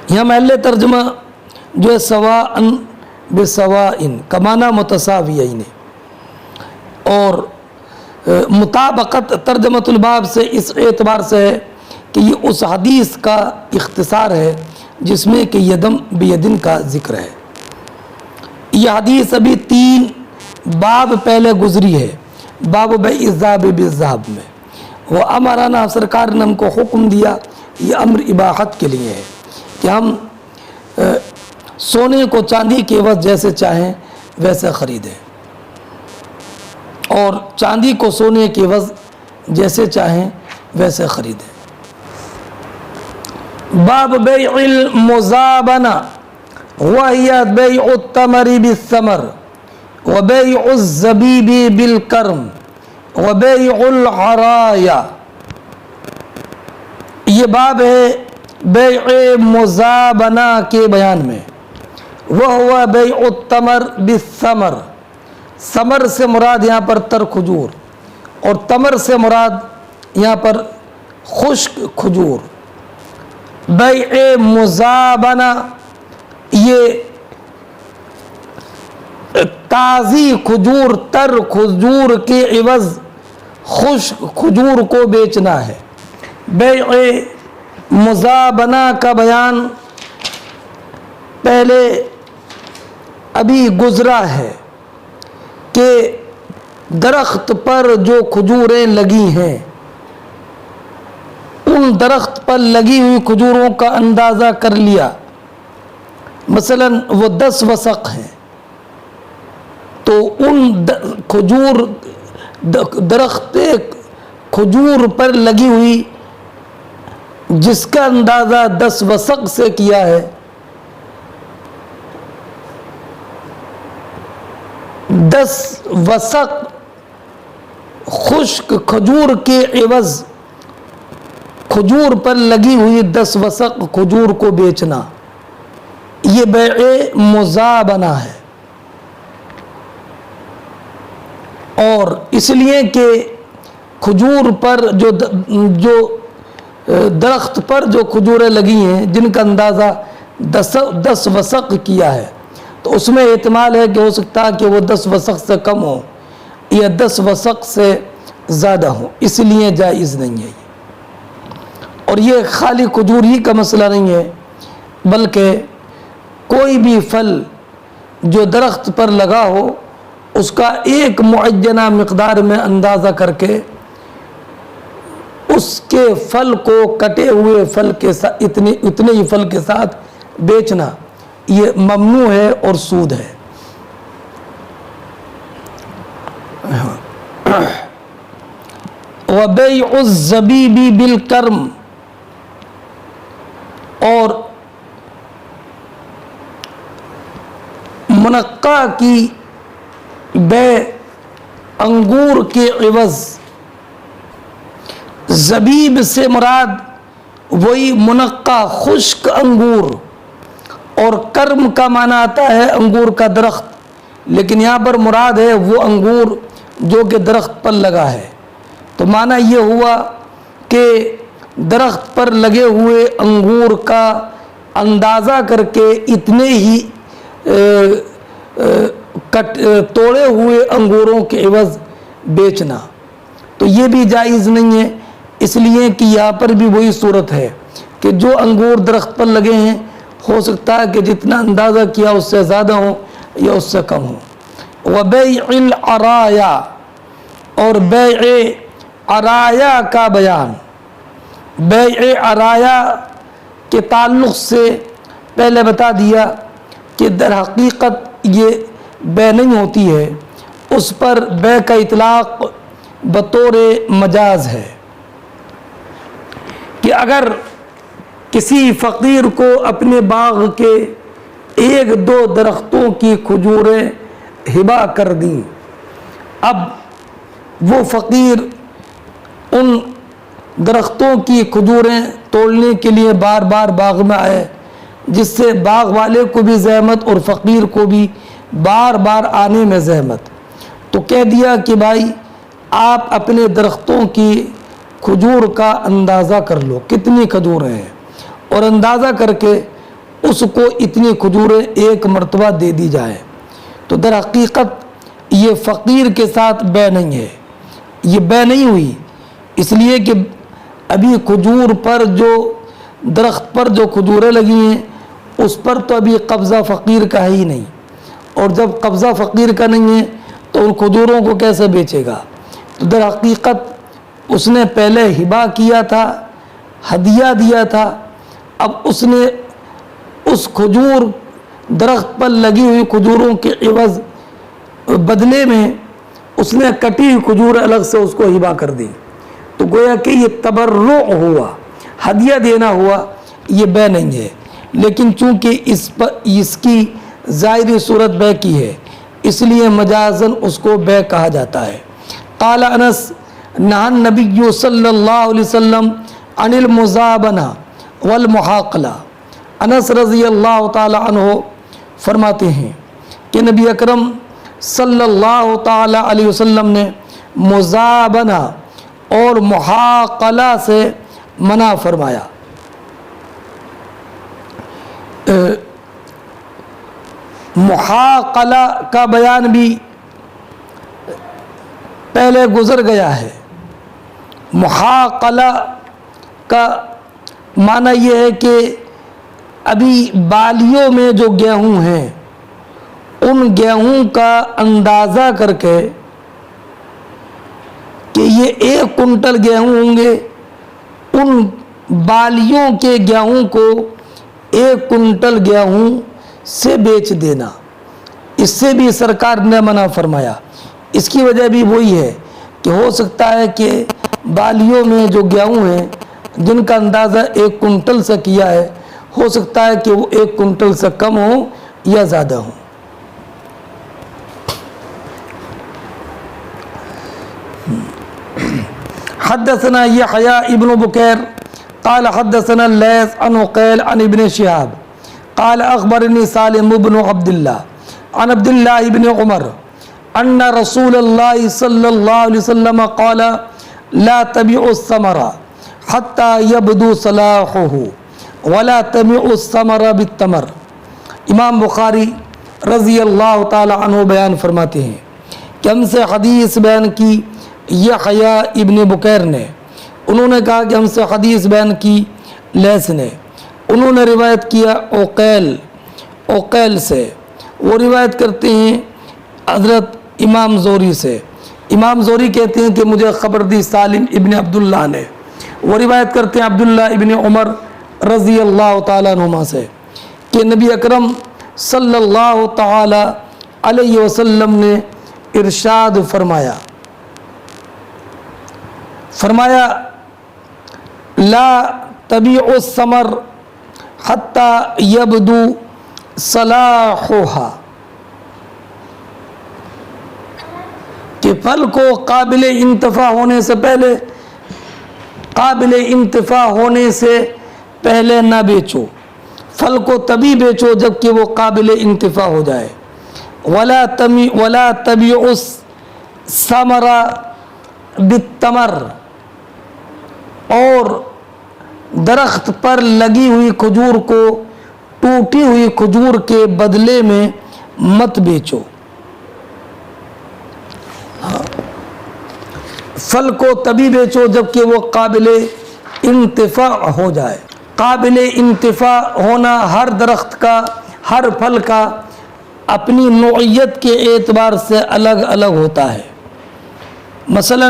یہاں محل ترجمہ جو ہے سواء بسواء کا معنی متساویین، اور مطابقت ترجمۃ الباب سے اس اعتبار سے ہے کہ یہ اس حدیث کا اختصار ہے جس میں کہ یدم بیدن کا ذکر ہے۔ یہ حدیث ابھی 3 باب پہلے گزری ہے، باب بیع الذهب بالذهب میں، وہ امرانا سرکار نے ہم کو حکم دیا، یہ امر اباحت کے لیے ہے کہ ہم سونے کو چاندی کے عوض جیسے چاہیں ویسے خریدیں، اور چاندی کو سونے کے عوض جیسے چاہیں ویسے خریدیں۔ باب بیع المزابنہ وہی بیع التمر بالثمر وبیع الزبیب بالکرم وبیع العرایا، یہ باب ہے بیع مزابنہ کے بیان میں۔ وہ ہوا بیع التمر بالثمر، ثمر سے مراد یہاں پر تر کھجور، اور تمر سے مراد یہاں پر خشک کھجور۔ بیع مزابنہ یہ تازی کھجور، تر کھجور کے عوض خشک کھجور کو بیچنا ہے۔ بیع مزابنہ کا بیان پہلے ابھی گزرا ہے کہ درخت پر جو کھجوریں لگی ہیں، ان درخت پر لگی ہوئی کھجوروں کا اندازہ کر لیا، مثلا وہ 10 وسق ہیں، تو ان کھجور درخت کھجور پر لگی ہوئی جس کا اندازہ 10 وسق سے کیا ہے، 10 وسق خشک کھجور کے عوض کھجور پر لگی ہوئی 10 وسق کھجور کو بیچنا، یہ بیع مزابنہ ہے۔ اور اس لیے کہ کھجور پر جو درخت پر جو کھجوریں لگی ہیں جن کا اندازہ 10 وسق کیا ہے، تو اس میں احتمال ہے کہ ہو سکتا ہے کہ وہ 10 وسق سے کم ہو یا 10 وسق سے زیادہ ہو، اس لیے جائز نہیں ہے۔ اور یہ خالی کھجور ہی کا مسئلہ نہیں ہے، بلکہ کوئی بھی پھل جو درخت پر لگا ہو اس کا ایک معینہ مقدار میں اندازہ کر کے اس کے پھل کو کٹے ہوئے پھل کے ساتھ اتنے ہی پھل کے ساتھ بیچنا یہ ممنوع ہے اور سود ہے۔ وَبَيْعُ الزَّبِيبِ بِالْكَرْمِ، اور منقع کی بے انگور کے عوض۔ زبیب سے مراد وہی منقع خشک انگور، اور کرم کا معنی آتا ہے انگور کا درخت، لیکن یہاں پر مراد ہے وہ انگور جو کہ درخت پر لگا ہے۔ تو معنی یہ ہوا کہ درخت پر لگے ہوئے انگور کا اندازہ کر کے اتنے ہی توڑے ہوئے انگوروں کے عوض بیچنا، تو یہ بھی جائز نہیں ہے، اس لیے کہ یہاں پر بھی وہی صورت ہے کہ جو انگور درخت پر لگے ہیں ہو سکتا ہے کہ جتنا اندازہ کیا اس سے زیادہ ہو یا اس سے کم ہو۔ وَبَيْعِ الْعَرَايَا، اور بیع عرایا کا بیان۔ بیع عرایا کے تعلق سے پہلے بتا دیا کہ در حقیقت یہ بے نہیں ہوتی ہے، اس پر بے کا اطلاق بطور مجاز ہے کہ اگر کسی فقیر کو اپنے باغ کے 1-2 درختوں کی کھجوریں ہبہ کر دیں، اب وہ فقیر ان درختوں کی کھجوریں توڑنے کے لیے بار بار باغ میں آئے، جس سے باغ والے کو بھی زحمت اور فقیر کو بھی بار بار آنے میں زحمت، تو کہہ دیا کہ بھائی آپ اپنے درختوں کی کھجور کا اندازہ کر لو کتنی کھجوریں ہیں، اور اندازہ کر کے اس کو اتنی کھجوریں ایک مرتبہ دے دی جائیں۔ تو در حقیقت یہ فقیر کے ساتھ بے نہیں ہے، یہ بے نہیں ہوئی، اس لیے کہ ابھی کھجور پر جو درخت پر جو کھجوریں لگی ہیں اس پر تو ابھی قبضہ فقیر کا ہے ہی نہیں، اور جب قبضہ فقیر کا نہیں ہے تو ان کھجوروں کو کیسے بیچے گا؟ تو در حقیقت اس نے پہلے ہبہ کیا تھا، ہدیہ دیا تھا، اب اس نے اس کھجور درخت پر لگی ہوئی کھجوروں کے عوض بدلے میں اس نے کٹی ہوئی کھجور الگ سے اس کو ہبہ کر دی، تو گویا کہ یہ تبرع ہوا، ہدیہ دینا ہوا، یہ بے نہیں ہے، لیکن چونکہ اس کی ظاہری صورت بے کی ہے اس لیے مجازن اس کو بے کہا جاتا ہے۔ قال انس نہى النبی صلی اللہ علیہ وسلم عن المزابنہ والمحاقلہ، انس رضی اللہ تعالی عنہ فرماتے ہیں کہ نبی اکرم صلی اللہ تعالی علیہ وسلم نے مزابنہ اور محاقلہ سے منع فرمایا۔ محاقلہ کا بیان بھی پہلے گزر گیا ہے۔ محاقلہ کا معنی یہ ہے کہ ابھی بالیوں میں جو گیہوں ہیں ان گیہوں کا اندازہ کر کے کہ یہ 1 کنٹل گیہوں ہوں گے، ان بالیوں کے گیہوں کو 1 کنٹل گیہوں سے بیچ دینا، اس سے بھی سرکار نے منع فرمایا۔ اس کی وجہ بھی وہی ہے کہ ہو سکتا ہے کہ بالیوں میں جو گیہوں ہیں جن کا اندازہ 1 کنٹل سے کیا ہے ہو سکتا ہے کہ وہ 1 کنٹل سے کم ہو یا زیادہ ہو۔ حدثنا یحییٰ ابن بکیر قال حدثنا اللیث عن عقیل عن ابن شہاب قال اخبرنی سالم بن عبد اللہ عن عبد اللہ بن عمر ان رسول اللہ صلی اللہ علیہ وسلم قال لا تبيعوا الثمر حتى يبدو صلاحه ولا تبيعوا الثمر بالتمر۔ امام بخاری رضی اللہ تعالی عنہ بیان فرماتے ہیں کہ ہم سے حدیث بیان کی یحییٰ ابن بکیر نے، انہوں نے کہا کہ ہم سے حدیث بیان کی لیث نے، انہوں نے روایت کیا عقیل سے، وہ روایت کرتے ہیں حضرت امام زہری سے، امام زہری کہتے ہیں کہ مجھے خبر دی سالم ابن عبداللہ نے، وہ روایت کرتے ہیں عبداللہ ابن عمر رضی اللہ تعالیٰ عنہما سے کہ نبی اکرم صلی اللہ تعالی علیہ وسلم نے ارشاد فرمایا لا تبیع الثمر حتی یبدو صلاحها، کہ پھل کو قابل انتفاع ہونے سے پہلے نہ بیچو، پھل کو تبھی بیچو جب کہ وہ قابل انتفاع ہو جائے۔ ولا تبیع الثمر بالتمر، اور درخت پر لگی ہوئی کھجور کو ٹوٹی ہوئی کھجور کے بدلے میں مت بیچو۔ پھل کو تبھی بیچو جب کہ وہ قابل انتفاع ہو جائے۔ قابل انتفاع ہونا ہر درخت کا، ہر پھل کا اپنی نوعیت کے اعتبار سے الگ الگ ہوتا ہے۔ مثلا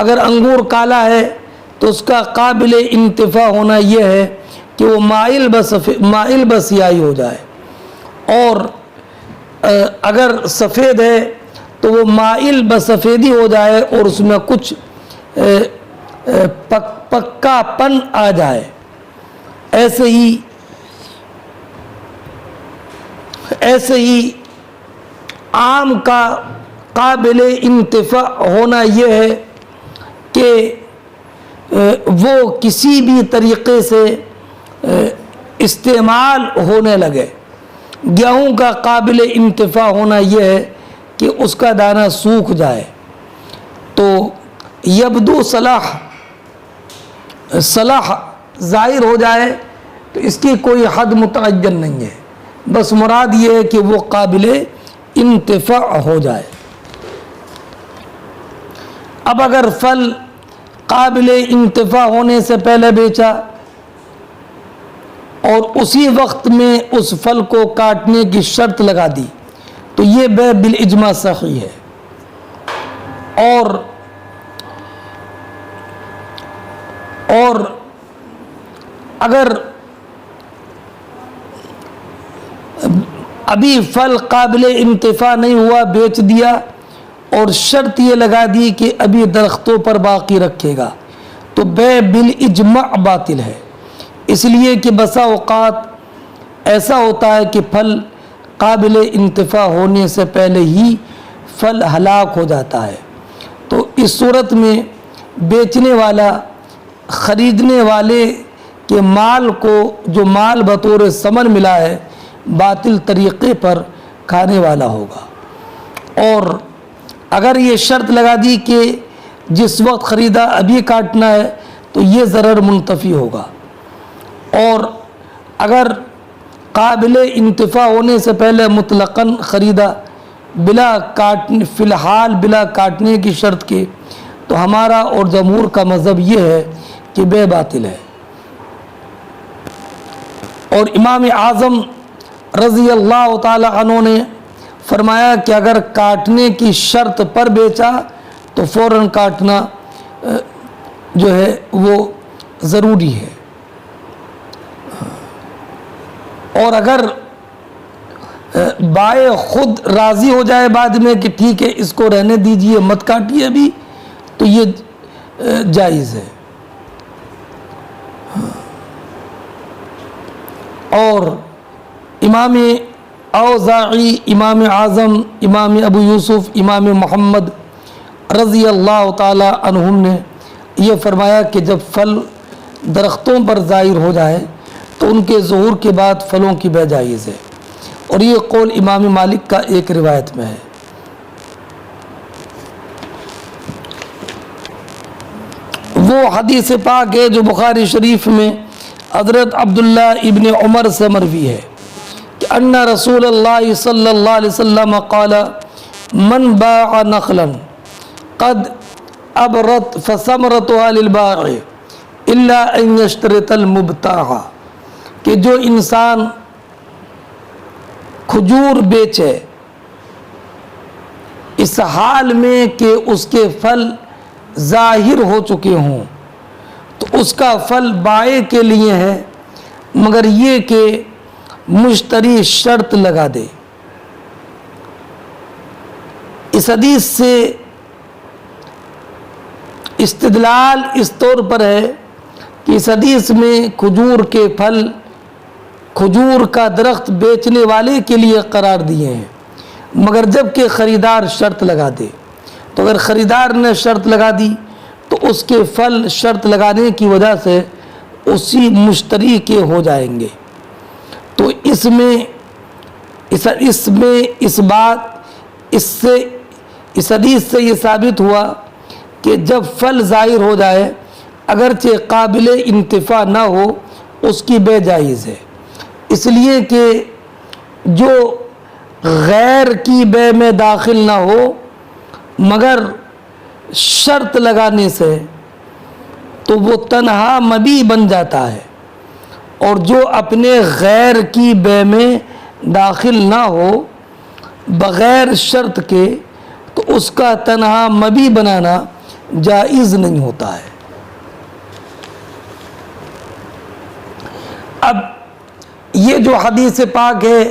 اگر انگور کالا ہے تو اس کا قابل انتفاع ہونا یہ ہے کہ وہ مائل بسیاہی ہو جائے، اور اگر سفید ہے تو وہ مائل بسفیدی ہو جائے اور اس میں کچھ پکا پن آ جائے۔ ایسے ہی آم کا قابل انتفاع ہونا یہ ہے کہ وہ کسی بھی طریقے سے استعمال ہونے لگے۔ گیہوں کا قابل انتفاع ہونا یہ ہے کہ اس کا دانہ سوکھ جائے، تو یبدو صلاح ظاہر ہو جائے، تو اس کی کوئی حد متعین نہیں ہے، بس مراد یہ ہے کہ وہ قابل انتفاع ہو جائے۔ اب اگر پھل قابل انتفاع ہونے سے پہلے بیچا اور اسی وقت میں اس پھل کو کاٹنے کی شرط لگا دی تو یہ بیع بالاجماع صحیح ہے۔ اور اگر ابھی پھل قابل انتفاع نہیں ہوا، بیچ دیا اور شرط یہ لگا دی کہ ابھی درختوں پر باقی رکھے گا، تو بیع بالاجماع باطل ہے۔ اس لیے کہ بسا اوقات ایسا ہوتا ہے کہ پھل قابل انتفاع ہونے سے پہلے ہی پھل ہلاک ہو جاتا ہے، تو اس صورت میں بیچنے والا خریدنے والے کے مال کو، جو مال بطور ثمن ملا ہے، باطل طریقے پر کھانے والا ہوگا۔ اور اگر یہ شرط لگا دی کہ جس وقت خریدا ابھی کاٹنا ہے تو یہ ضرر منتفی ہوگا، اور اگر قابل انتفاع ہونے سے پہلے مطلقاً خریدا فی الحال بلا کاٹنے کی شرط کے، تو ہمارا اور جمہور کا مذہب یہ ہے کہ بیع باطل ہے۔ اور امام اعظم رضی اللہ تعالی عنہ نے فرمایا کہ اگر کاٹنے کی شرط پر بیچا تو فوراً کاٹنا جو ہے وہ ضروری ہے، اور اگر بائع خود راضی ہو جائے بعد میں کہ ٹھیک ہے اس کو رہنے دیجئے مت کاٹیے ابھی، تو یہ جائز ہے۔ اور امام اوزاعی، امام اعظم، امام ابو یوسف، امام محمد رضی اللہ تعالی عنہم نے یہ فرمایا کہ جب پھل درختوں پر ظاہر ہو جائے تو ان کے ظہور کے بعد پھلوں کی بیع جائز ہے، اور یہ قول امام مالک کا ایک روایت میں ہے۔ وہ حدیث پاک ہے جو بخاری شریف میں حضرت عبداللہ ابن عمر سے مروی ہے کہ ان رسول اللہ صلی اللہ علیہ وسلم قال من باع نخلا قد ابرت فثمرتها للبائع الا ان يشترط المبتاع، کہ جو انسان کھجور بیچے اس حال میں کہ اس کے پھل ظاہر ہو چکے ہوں، اس کا پھل بائع کے لیے ہے مگر یہ کہ مشتری شرط لگا دے۔ اس حدیث سے استدلال اس طور پر ہے کہ اس حدیث میں کھجور کے پھل کھجور کا درخت بیچنے والے کے لیے قرار دیے ہیں، مگر جب کہ خریدار شرط لگا دے، تو اگر خریدار نے شرط لگا دی تو اس کے پھل شرط لگانے کی وجہ سے اسی مشتری کے ہو جائیں گے۔ تو اس حدیث سے یہ ثابت ہوا کہ جب پھل ظاہر ہو جائے اگرچہ قابل انتفاع نہ ہو اس کی بے جائز ہے، اس لیے کہ جو غیر کی بے میں داخل نہ ہو مگر شرط لگانے سے تو وہ تنہا مبیع بن جاتا ہے، اور جو اپنے غیر کی بے میں داخل نہ ہو بغیر شرط کے تو اس کا تنہا مبیع بنانا جائز نہیں ہوتا ہے۔ اب یہ جو حدیث پاک ہے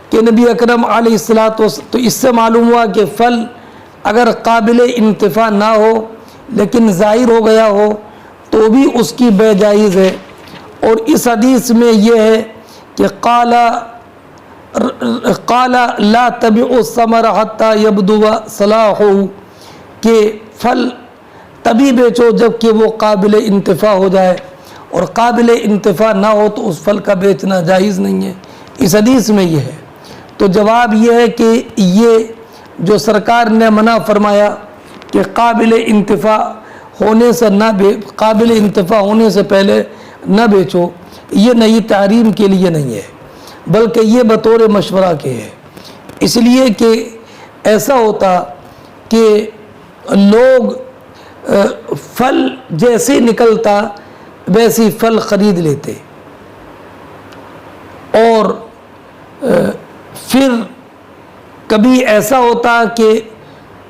کہ نبی اکرم علیہ الصلوۃ والسلام، تو اس سے معلوم ہوا کہ پھل اگر قابل انتفاع نہ ہو لیکن ظاہر ہو گیا ہو تو بھی اس کی بے جائز ہے۔ اور اس حدیث میں یہ ہے کہ قال لا تبیعوا الثمر حتى يبدو صلاحه، کہ پھل تبھی بیچو جب کہ وہ قابل انتفاع ہو جائے، اور قابل انتفاع نہ ہو تو اس پھل کا بیچنا جائز نہیں ہے۔ اس حدیث میں یہ ہے۔ تو جواب یہ ہے کہ یہ جو سرکار نے منع فرمایا کہ قابل انتفاع ہونے سے پہلے نہ بیچو، یہ نئی تحریم کے لیے نہیں ہے بلکہ یہ بطور مشورہ کے ہے، اس لیے کہ ایسا ہوتا کہ لوگ پھل جیسے نکلتا ویسی پھل خرید لیتے، اور پھر کبھی ایسا ہوتا کہ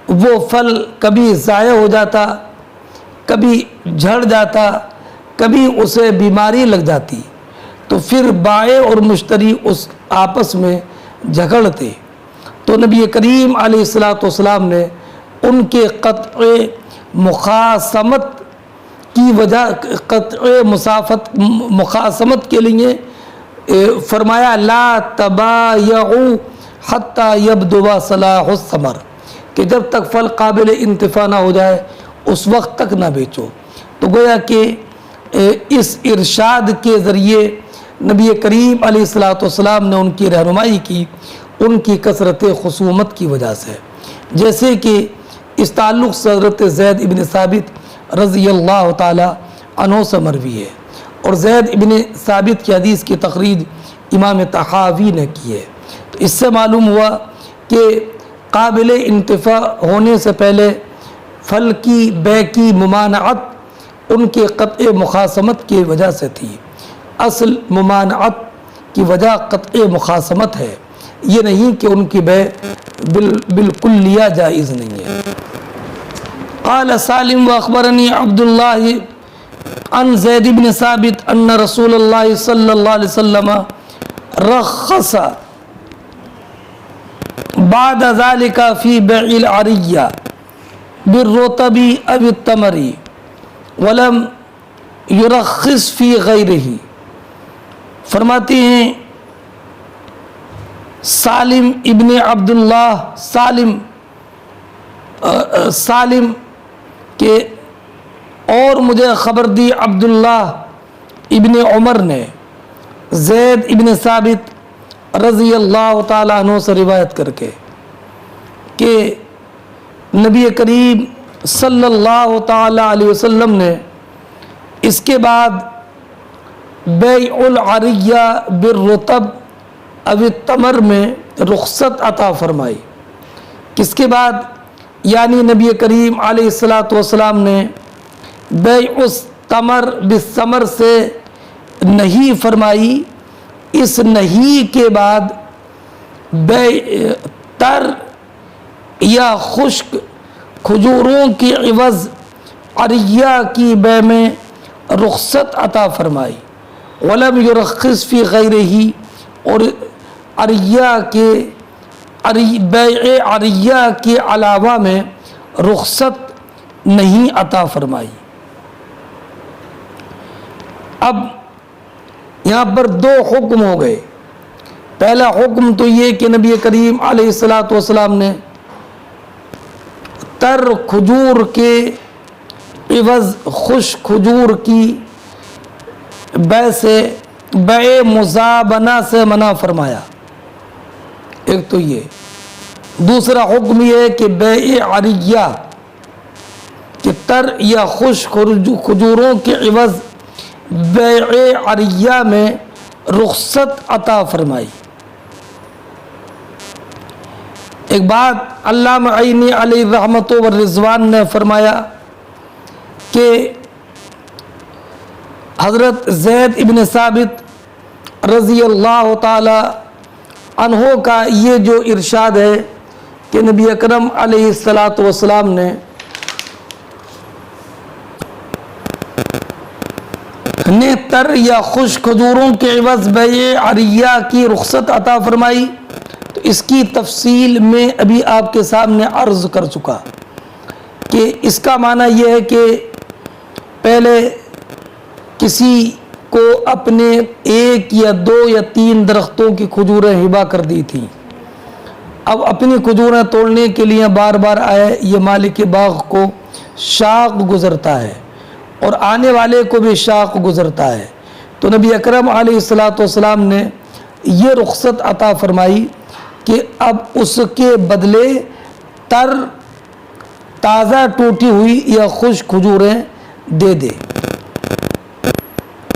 وہ پھل کبھی ضائع ہو جاتا، کبھی جھڑ جاتا، کبھی اسے بیماری لگ جاتی، تو پھر بائع اور مشتری اس آپس میں جھگڑتے۔ تو نبی کریم علیہ الصلوۃ والسلام نے ان کے قطع مخاصمت کے لیے فرمایا لا تبایعوا حتی یبدو صلاح الثمر، کہ جب تک پھل قابل انتفاع نہ ہو جائے اس وقت تک نہ بیچو۔ تو گویا کہ اس ارشاد کے ذریعے نبی کریم علیہ الصلوۃ والسلام نے ان کی رہنمائی کی ان کی کثرت خصومت کی وجہ سے، جیسے کہ اس تعلق سے حضرت زید ابن ثابت رضی اللہ تعالی عنہ سے مروی ہے، اور زید ابن ثابت کی حدیث کی تخریج امام طحاوی نے کی ہے۔ تو اس سے معلوم ہوا کہ قابل انتفاع ہونے سے پہلے پھل کی بے کی ممانعت ان کے قطع مخاصمت کی وجہ سے تھی۔ اصل ممانعت کی وجہ قطع مخاصمت ہے، یہ نہیں کہ ان کی بے بالکلیہ جائز نہیں ہے۔ قال سالم واخبرنی عبد اللہ عن زید بن ثابت ان رسول اللہ صلی اللہ علیہ وسلم رخص بعد ذلك في بيع العرية بالرطب او التمر ولم يرخص في غيره۔ فرماتے ہیں سالم ابن عبداللہ سالم کہ اور مجھے خبر دی عبداللہ ابن عمر نے زید ابن ثابت رضی اللہ تعالیٰ عنہ سے روایت کر کے کہ نبی کریم صلی اللہ تعالیٰ علیہ وسلم نے اس کے بعد بیع العریہ بالرطب او التمر میں رخصت عطا فرمائی۔ کس کے بعد؟ یعنی نبی کریم علیہ الصلوۃ والسلام نے بیع التمر بالثمر سے نہیں فرمائی، اس نہیں کے بعد بیع تر یا خشک کھجوروں کی عوض عریہ کی بے میں رخصت عطا فرمائی، ولم یرخص فی غیرہ، اور بیع عریہ کے علاوہ میں رخصت نہیں عطا فرمائی۔ اب یہاں پر دو حکم ہو گئے۔ پہلا حکم تو یہ کہ نبی کریم علیہ الصلاۃ والسلام نے تر کھجور کے عوض خشک کھجور کی بیع مزابنہ سے منع فرمایا، ایک تو یہ۔ دوسرا حکم یہ ہے کہ بیع عریہ، کہ تر یا خشک کھجوروں کے عوض بیع عریہ میں رخصت عطا فرمائی۔ ایک بات علامہ عینی علیہ رحمت و رضوان نے فرمایا کہ حضرت زید ابن ثابت رضی اللہ تعالی عنہ کا یہ جو ارشاد ہے کہ نبی اکرم علیہ الصلاۃ والسلام نے تر یا خشک کھجوروں کے عوض بیع عریہ کی رخصت عطا فرمائی، تو اس کی تفصیل میں ابھی آپ کے سامنے عرض کر چکا کہ اس کا معنی یہ ہے کہ پہلے کسی کو اپنے ایک یا دو یا تین درختوں کی کھجوریں ہبہ کر دی تھیں، اب اپنی کھجوریں توڑنے کے لیے بار بار آئے، یہ مالک باغ کو شاق گزرتا ہے اور آنے والے کو بھی شاق گزرتا ہے، تو نبی اکرم علیہ الصلاۃ والسلام نے یہ رخصت عطا فرمائی کہ اب اس کے بدلے تازہ ٹوٹی ہوئی یا خشک کھجوریں دے دے۔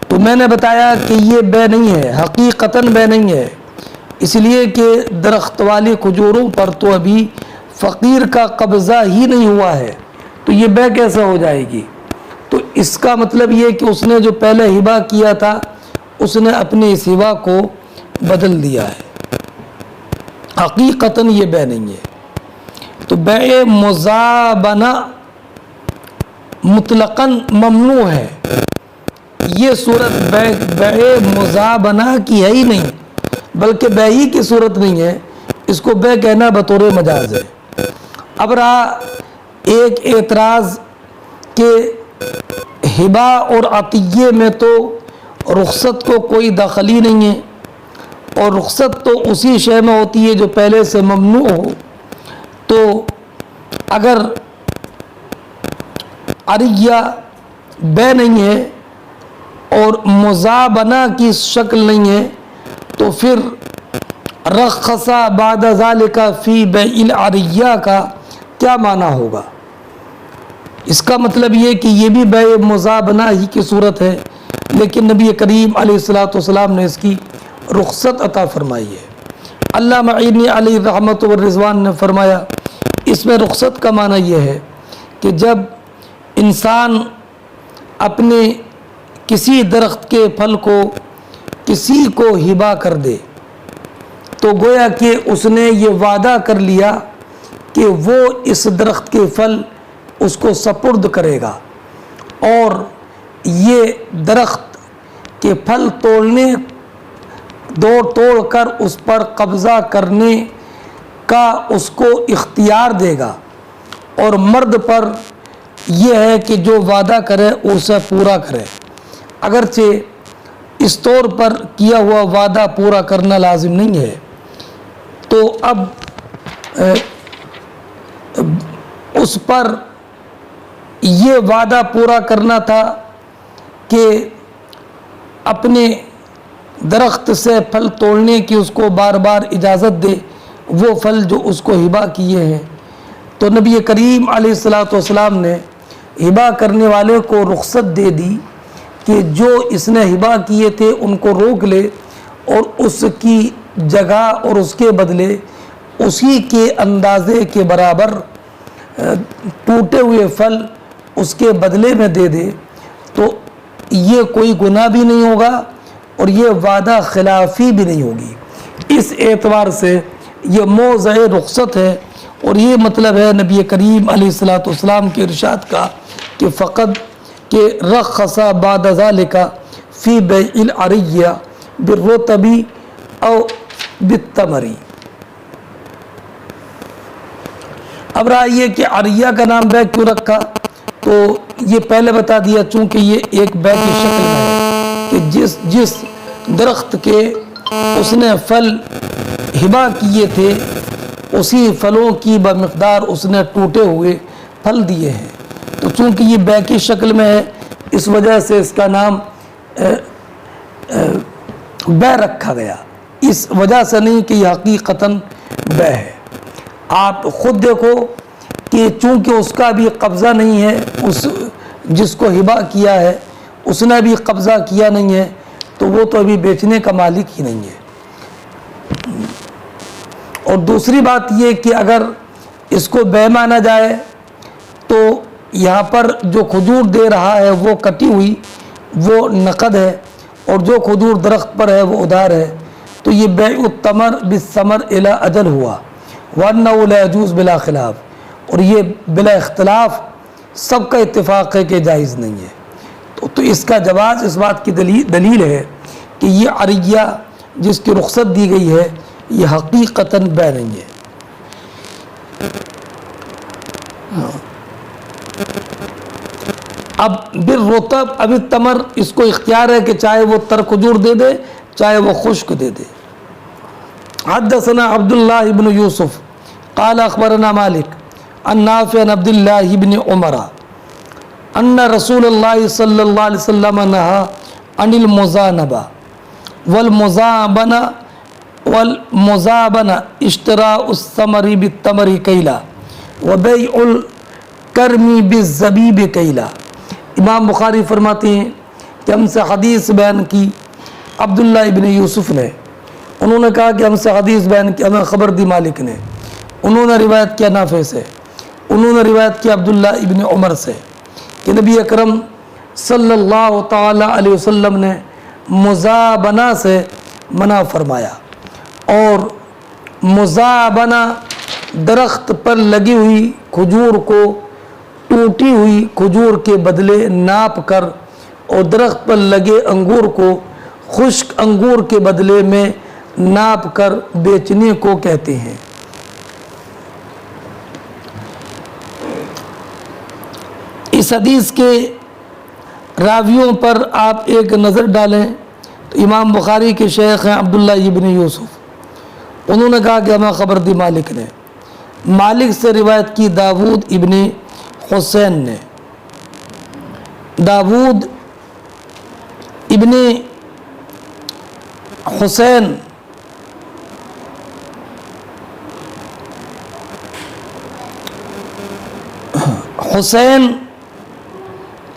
تو میں نے بتایا کہ یہ بے نہیں ہے، حقیقتاً بے نہیں ہے، اس لیے کہ درخت والی کھجوروں پر تو ابھی فقیر کا قبضہ ہی نہیں ہوا ہے، تو یہ بے کیسے ہو جائے گی؟ تو اس کا مطلب یہ کہ اس نے جو پہلے ہبہ کیا تھا اس نے اپنے اس ہبہ کو بدل دیا ہے، حقیقتاً یہ بے نہیں ہے۔ تو بیع مزابنہ مطلقاً ممنوع ہے، یہ صورت بیع مزابنہ کی ہے ہی نہیں، بلکہ بیع کی صورت نہیں ہے، اس کو بے کہنا بطور مجاز ہے۔ اب رہا ایک اعتراض کہ ہبہ اور عطیے میں تو رخصت کو کوئی دخل ہی نہیں ہے، اور رخصت تو اسی شے میں ہوتی ہے جو پہلے سے ممنوع ہو، تو اگر عریہ بے نہیں ہے اور مزابنہ کی شکل نہیں ہے تو پھر رخص بعد ذالک فی بیع العریہ کا کیا معنی ہوگا؟ اس کا مطلب یہ کہ یہ بھی بیع مزابنہ ہی کی صورت ہے، لیکن نبی کریم علیہ الصلاۃ والسلام نے اس کی رخصت عطا فرمائی ہے۔ علامہ عینی علیہ رحمت و رضوان نے فرمایا اس میں رخصت کا معنی یہ ہے کہ جب انسان اپنے کسی درخت کے پھل کو کسی کو ہبہ کر دے تو گویا کہ اس نے یہ وعدہ کر لیا کہ وہ اس درخت کے پھل اس کو سپرد کرے گا، اور یہ درخت کے پھل توڑ کر اس پر قبضہ کرنے کا اس کو اختیار دے گا، اور مرد پر یہ ہے کہ جو وعدہ کرے اسے پورا کرے، اگرچہ اس طور پر کیا ہوا وعدہ پورا کرنا لازم نہیں ہے۔ تو اب اس پر یہ وعدہ پورا کرنا تھا کہ اپنے درخت سے پھل توڑنے کی اس کو بار بار اجازت دے، وہ پھل جو اس کو ہبہ کیے ہیں، تو نبی کریم علیہ الصلاۃ والسلام نے ہبہ کرنے والے کو رخصت دے دی کہ جو اس نے ہبہ کیے تھے ان کو روک لے، اور اس کی جگہ اور اس کے بدلے اسی کے اندازے کے برابر ٹوٹے ہوئے پھل اس کے بدلے میں دے دے، تو یہ کوئی گناہ بھی نہیں ہوگا اور یہ وعدہ خلافی بھی نہیں ہوگی۔ اس اعتبار سے یہ موضع رخصت ہے، اور یہ مطلب ہے نبی کریم علیہ الصلاۃ والسلام کے ارشاد کا کہ فقط کہ رخص بعد ذلك فی بیع العریہ بالرطب او بالتمر۔ اب رہا یہ کہ عریہ کا نام بیع کیوں رکھا، تو یہ پہلے بتا دیا چونکہ یہ ایک بیع کی شکل میں ہے کہ جس درخت کے اس نے پھل ہبہ کیے تھے اسی پھلوں کی بمقدار اس نے ٹوٹے ہوئے پھل دیے ہیں، تو چونکہ یہ بیع کی شکل میں ہے اس وجہ سے اس کا نام بیع رکھا گیا، اس وجہ سے نہیں کہ یہ حقیقتاً بیع ہے۔ آپ خود دیکھو کہ چونکہ اس کا بھی قبضہ نہیں ہے، اس جس کو ہبہ کیا ہے اس نے بھی قبضہ کیا نہیں ہے، تو وہ تو ابھی بیچنے کا مالک ہی نہیں ہے۔ اور دوسری بات یہ کہ اگر اس کو بیع مانا جائے تو یہاں پر جو کھجور دے رہا ہے وہ کٹی ہوئی وہ نقد ہے، اور جو کھجور درخت پر ہے وہ ادھار ہے، تو یہ بیع التمر بالثمر الی اجل ہوا، وَأَنَّهُ لَا يَجُوزُ بِلَا خِلَافٍ، اور یہ بلا اختلاف سب کا اتفاق ہے کہ جائز نہیں ہے۔ تو اس کا جواز اس بات کی دلیل ہے کہ یہ عریہ جس کی رخصت دی گئی ہے یہ حقیقتاً بیع نہیں ہے۔ اب بالرطب اب التمر، اس کو اختیار ہے کہ چاہے وہ تر کھجور دے دے چاہے وہ خشک دے دے۔ حدثنا عبداللہ بن یوسف قال اخبرنا مالک عن نافع عن عبداللہ بن عمر ان رسول اللہ صلی اللہ علیہ وسلم نہا عن المزانبہ والمزابنہ اشتراء الثمر بالتمر کیلا وبیع الکرم بالزبیب کیلا۔ امام بخاری فرماتے ہیں کہ ہم سے حدیث بیان کی عبداللہ ابن یوسف نے، انہوں نے کہا کہ ہم سے حدیث بیان کی، ہمیں خبر دی مالک نے، انہوں نے روایت کیا نافع سے، انہوں نے روایت کیا عبداللہ ابن عمر سے کہ نبی اکرم صلی اللہ تعالی علیہ وسلم نے مزابنہ سے منع فرمایا، اور مزابنہ درخت پر لگی ہوئی کھجور کو ٹوٹی ہوئی کھجور کے بدلے ناپ کر، اور درخت پر لگے انگور کو خشک انگور کے بدلے میں ناپ کر بیچنے کو کہتے ہیں۔ اس حدیث کے راویوں پر آپ ایک نظر ڈالیں تو امام بخاری کے شیخ ہیں عبداللہ ابن یوسف، انہوں نے کہا کہ ہمیں خبر دی مالک نے، مالک سے روایت کی داود ابن حسین نے، داود ابن حسین حسین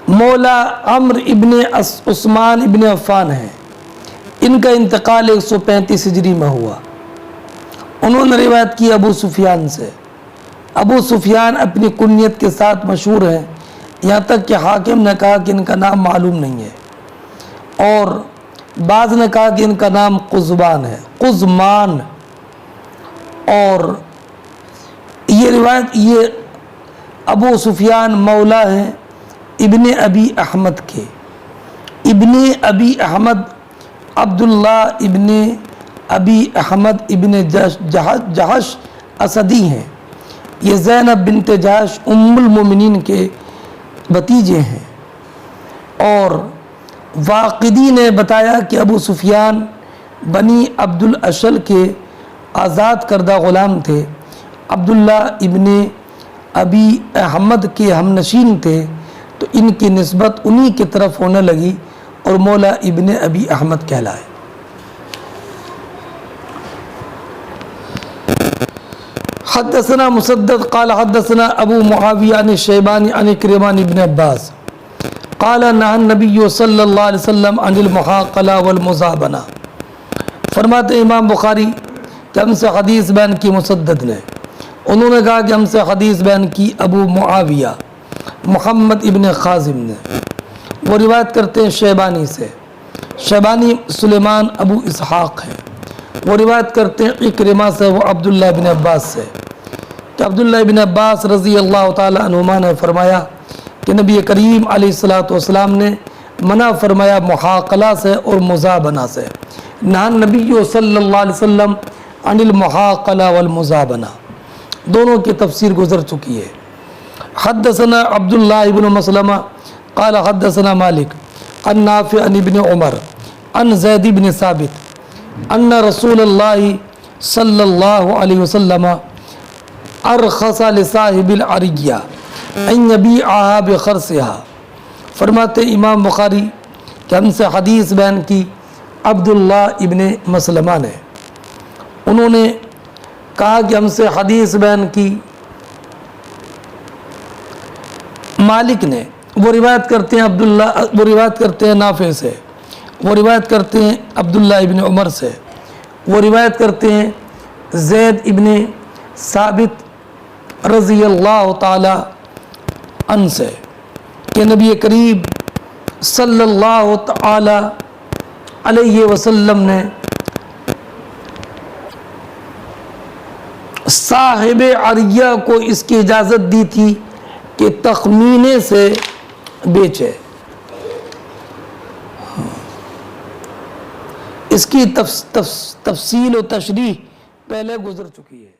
مولا عمرو ابن عثمان ابن عفان ہیں، ان کا انتقال 135 ہجری میں ہوا۔ انہوں نے روایت کی ابو سفیان سے، ابو سفیان اپنی کنیت کے ساتھ مشہور ہیں، یہاں تک کہ حاکم نے کہا کہ ان کا نام معلوم نہیں ہے، اور بعض نے کہا کہ ان کا نام قزمان ہے، قزمان۔ اور یہ روایت یہ ابو سفیان مولا ہیں ابن ابی احمد کے، ابن ابی احمد عبداللہ ابن ابی احمد ابن جہش اسدی ہیں، یہ زینب بنت جہش ام المومنین کے بھتیجے ہیں۔ اور واقدی نے بتایا کہ ابو سفیان بنی عبد الاشل کے آزاد کردہ غلام تھے، عبداللہ ابن ابی احمد کے ہم نشین تھے، تو ان کی نسبت انہی کی طرف ہونے لگی اور مولا ابن ابی احمد کہلائے۔ حدثنا مسدد قال حدثنا ابو معاویہ عن الشیبانی عن اکرمہ ابن عباس قال نہى النبی صلی اللہ علیہ وسلم عن المحاقلہ والمزابنہ۔ فرماتے امام بخاری کہ ہم سے حدیث بیان کی مسدد نے، انہوں نے کہا کہ ہم سے حدیث بیان کی ابو معاویہ محمد ابن خازم نے، وہ روایت کرتے ہیں شیبانی سے، شیبانی سلیمان ابو اسحاق ہیں، وہ روایت کرتے ہیں اکرمہ سے، وہ عبداللہ ابن عباس سے کہ عبداللہ ابن عباس رضی اللہ تعالی عنہما نے فرمایا کہ نبی کریم علیہ الصلوۃ والسلام نے منع فرمایا محاقلہ سے اور مزابنہ سے. نہا نبی صلی اللہ علیہ وسلم عن المحاقلہ والمزابنہ. دونوں کی تفسیر گزر چکی ہے. حدثنا عبداللہ ابن مسلمہ قال حدثنا مالک عن نافع عن ابن عمر عن زید بن ثابت ان رسول اللہ صلی اللہ علیہ وسلم ارخص لصاحب العریہ ان یبیعہا بخرصہا. فرماتے امام بخاری کہ ہم سے حدیث بیان کی عبداللہ ابن مسلمہ نے. انہوں نے کہا کہ ہم سے حدیث بیان کی مالک نے. وہ روایت کرتے ہیں وہ روایت کرتے ہیں نافع سے, وہ روایت کرتے ہیں عبداللہ ابن عمر سے, وہ روایت کرتے ہیں زید ابن ثابت رضی اللہ تعالی عنہ سے کہ نبی کریم صلی اللہ تعالی علیہ وسلم نے صاحب عریہ کو اس کی اجازت دی تھی کہ تخمینے سے بیچے. اس کی تفصیل و تشریح پہلے گزر چکی ہے.